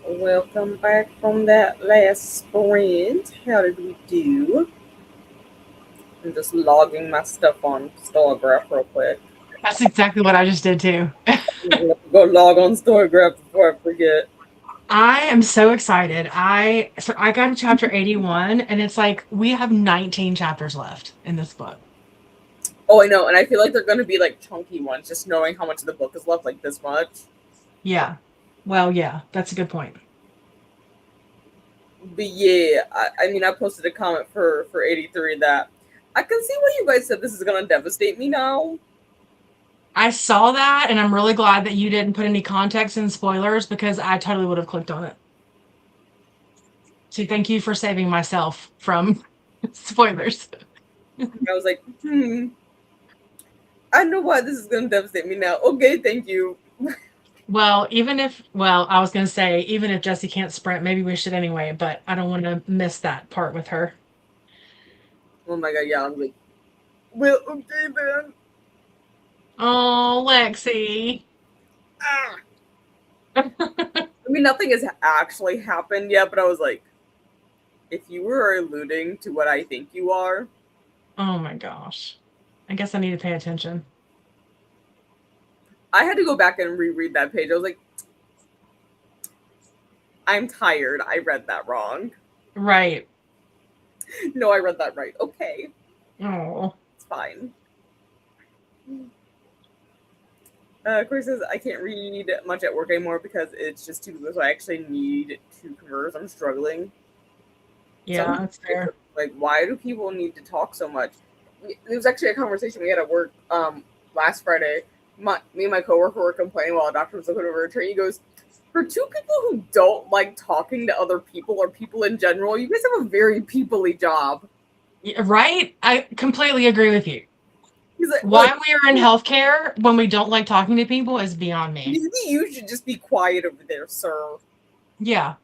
Welcome back from that last sprint. How did we do? I'm just logging my stuff on Storygraph real quick. That's exactly what I just did too. Go log on Storygraph before I forget. I am so excited. I got to chapter 81 and it's like we have 19 chapters left in this book. Oh, I know, and I feel like they're going to be like chunky ones, just knowing how much of the book is left, like this much. Yeah. Well, yeah, that's a good point. But yeah, I mean, I posted a comment for 83 that I can see why you guys said this is going to devastate me now. I saw that, and I'm really glad that you didn't put any context and spoilers because I totally would have clicked on it. So thank you for saving myself from spoilers. I was like, I know why this is going to devastate me now. Okay, thank you. Well, I was going to say, even if Jessie can't sprint, maybe we should anyway, but I don't want to miss that part with her. Oh my god, yeah, I'm like, well, okay then. Oh, Lexi. I mean, nothing has actually happened yet, but I was like, if you were alluding to what I think you are. Oh my gosh. I guess I need to pay attention. I had to go back and reread that page. I was like, I'm tired. I read that wrong. Right. No, I read that right. Okay. Oh. It's fine. Chris says, I can't read much at work anymore because it's just too good. So I actually need to converse. I'm struggling. Yeah, that's fair. Like, why do people need to talk so much? There was actually a conversation we had at work last Friday. Me and my coworker were complaining while a doctor was looking over a tree. He goes, for two people who don't like talking to other people or people in general, you guys have a very people-y job. Yeah, right? I completely agree with you. He's like, why we are in healthcare when we don't like talking to people is beyond me. Maybe you should just be quiet over there, sir. Yeah.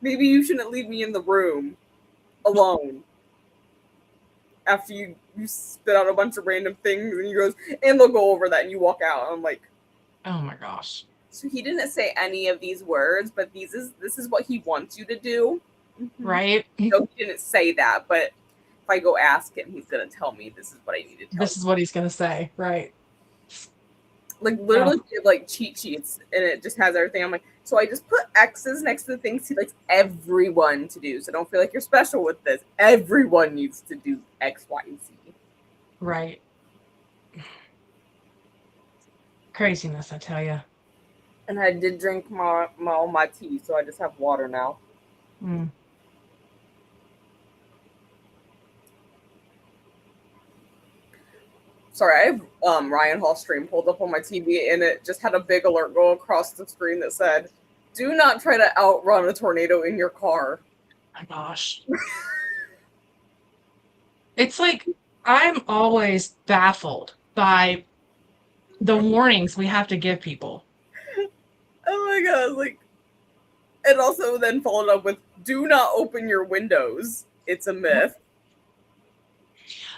Maybe you shouldn't leave me in the room alone after you spit out a bunch of random things and he goes, and they'll go over that and you walk out. And I'm like, oh my gosh. So he didn't say any of these words, but this is what he wants you to do. Right? So he didn't say that, but if I go ask him, he's going to tell me this is what I need to tell This is what he's going to say. Right. Like literally like cheat sheets and it just has everything. I'm like, so I just put X's next to the things he likes everyone to do. So don't feel like you're special with this. Everyone needs to do X, Y, and Z. Right. Craziness, I tell you. And I did drink all my tea, so I just have water now. Sorry, I have Ryan Hall stream pulled up on my TV, and it just had a big alert go across the screen that said, "Do not try to outrun a tornado in your car." My gosh. It's like I'm always baffled by the warnings we have to give people. Oh my god, like, and also then followed up with, "Do not open your windows. It's a myth."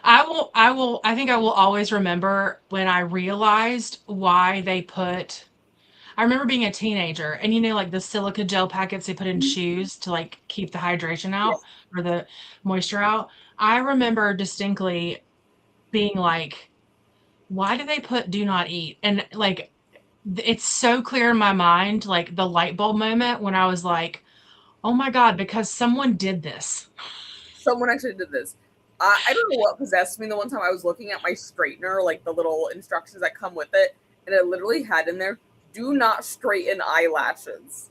I think I will always remember when I realized why they put, I remember being a teenager and like the silica gel packets they put in shoes to like keep the hydration out or the moisture out. I remember distinctly being like, why do they put do not eat? And like, it's so clear in my mind, like the light bulb moment when I was like, oh my God, because someone did this. Someone actually did this. I don't know what possessed me the one time I was looking at my straightener, like the little instructions that come with it, and it literally had in there, do not straighten eyelashes.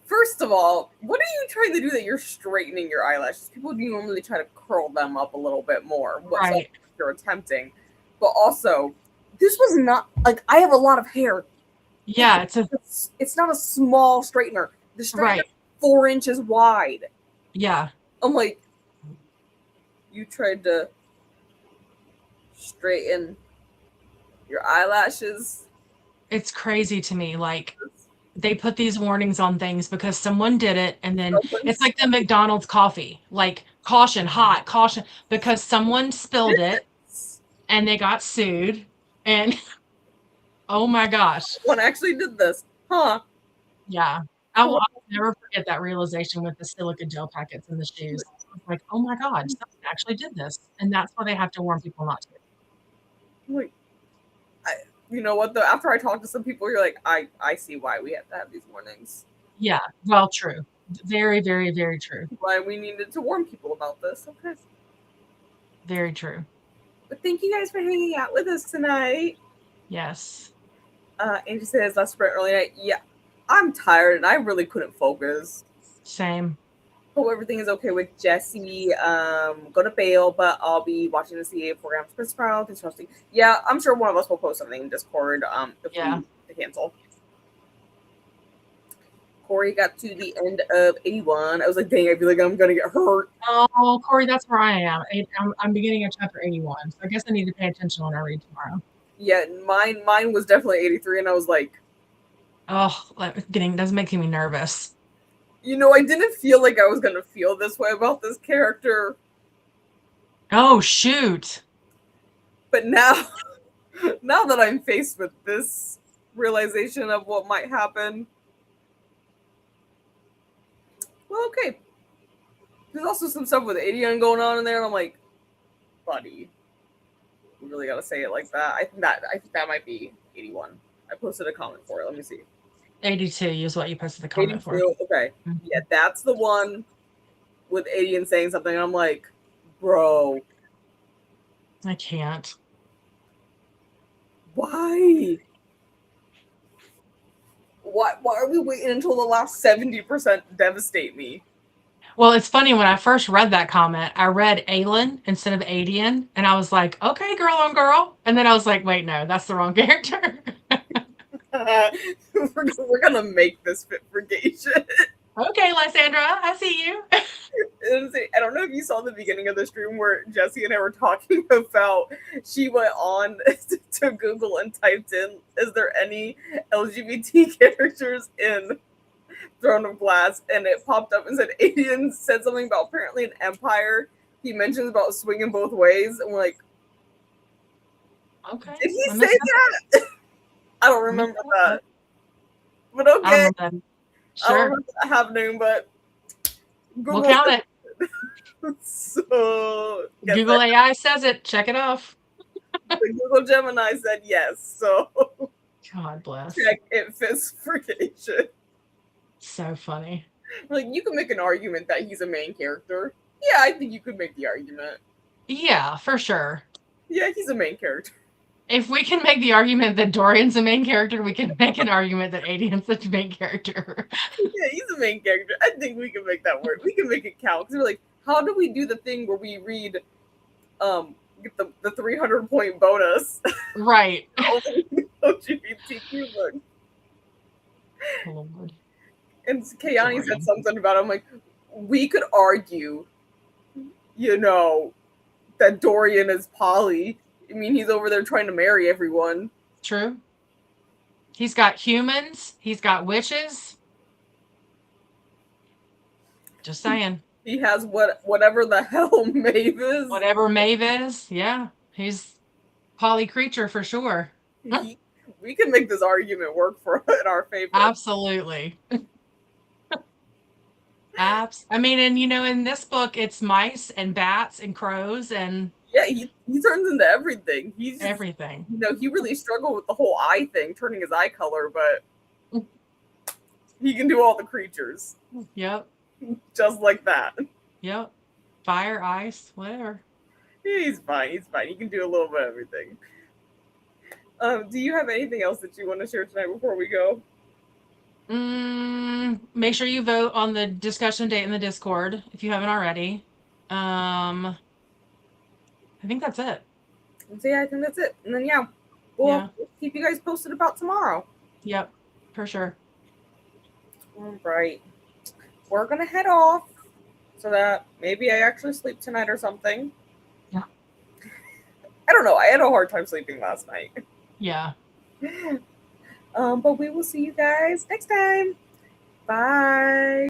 First of all, what are you trying to do that you're straightening your eyelashes? People do normally try to curl them up a little bit more. What's right. You're attempting. But also, this was not, like, I have a lot of hair. Yeah, it's not a small straightener. The straightener is 4 inches wide. Yeah. I'm like, you tried to straighten your eyelashes. It's crazy to me. Like, they put these warnings on things because someone did it, and then it's like the McDonald's coffee, like caution, hot, caution, because someone spilled it and they got sued. And Oh my gosh. One actually did this. Huh. Yeah. I'll never forget that realization with the silica gel packets in the shoes. I was like, oh my God, someone actually did this. And that's why they have to warn people not to. Like, you know what, though? After I talk to some people, you're like, I see why we have to have these warnings. Yeah. Well, true. Very, very, very true. Why we needed to warn people about this. Okay. Very true. But thank you guys for hanging out with us tonight. Yes. Angie says last sprint early night. Yeah, I'm tired and I really couldn't focus. Same. Hope everything is okay with Jesse. Go to bail, but I'll be watching the CA program. Chris Brown, trusting. Yeah, I'm sure one of us will post something in Discord. If we cancel. Corey got to the end of 81. I was like, dang, I feel like I'm gonna get hurt. Oh, Corey, that's where I am. I'm beginning of chapter 81. So I guess I need to pay attention when I read tomorrow. Yeah, mine was definitely 83, and I was like, oh, that's making me nervous. You know, I didn't feel like I was gonna feel this way about this character. Oh shoot. But now that I'm faced with this realization of what might happen, well, okay. There's also some stuff with Adian going on in there, and I'm like, buddy, you really gotta say it like that. I think that might be 81. I posted a comment for it. Let me see. 82 is what you posted the comment 82, for. Okay. Mm-hmm. Yeah, that's the one with Adian saying something, and I'm like, bro. I can't. Why? Why are we waiting until the last 70% devastate me? Well, it's funny, when I first read that comment, I read Aelin instead of Adian, and I was like, okay, girl on girl. And then I was like, wait, no, that's the wrong character. We're going to make this fit for Geisha. Okay, Lysandra, I see you. I don't know if you saw the beginning of the stream where Jesse and I were talking about, she went on to Google and typed in, is there any LGBT characters in Throne of Glass? And it popped up and said, Adian said something about apparently an empire. He mentions about swinging both ways. And we're like, okay. Did he say that? I don't remember that. But okay. Sure. I don't remember that happening, but Google, we'll count it. So Google AI says it. Check it off. Google Gemini said yes. So God bless. Check it fits for Geisha. So funny. Like, you can make an argument that he's a main character. Yeah, I think you could make the argument. Yeah, for sure. Yeah, he's a main character. If we can make the argument that Dorian's a main character, we can make an argument that Adian's a main character. Yeah, he's a main character. I think we can make that work. We can make it count. Because we're like, how do we do the thing where we read get the 300-point bonus? Right. LGBTQ book. Oh, Lord. And Kayani said something about it. I'm like, we could argue, you know, that Dorian is poly. I mean, he's over there trying to marry everyone. True. He's got humans. He's got witches. Just saying. He has whatever the hell Maeve is. Whatever Maeve is. Yeah. He's poly creature for sure. We can make this argument work in our favor. Absolutely. I mean, and you know, in this book, it's mice and bats and crows and. Yeah, he turns into everything. He's everything. You know, he really struggled with the whole eye thing, turning his eye color, but he can do all the creatures. Yep. Just like that. Yep. Fire, ice, whatever. He's fine. He's fine. He can do a little bit of everything. Do you have anything else that you want to share tonight before we go? Make sure you vote on the discussion date in the Discord if you haven't already. I think that's it. So yeah, I think that's it. And then we'll keep you guys posted about tomorrow. Yep, for sure. All right. We're gonna head off so that maybe I actually sleep tonight or something. Yeah. I don't know. I had a hard time sleeping last night. Yeah. But we will see you guys next time. Bye.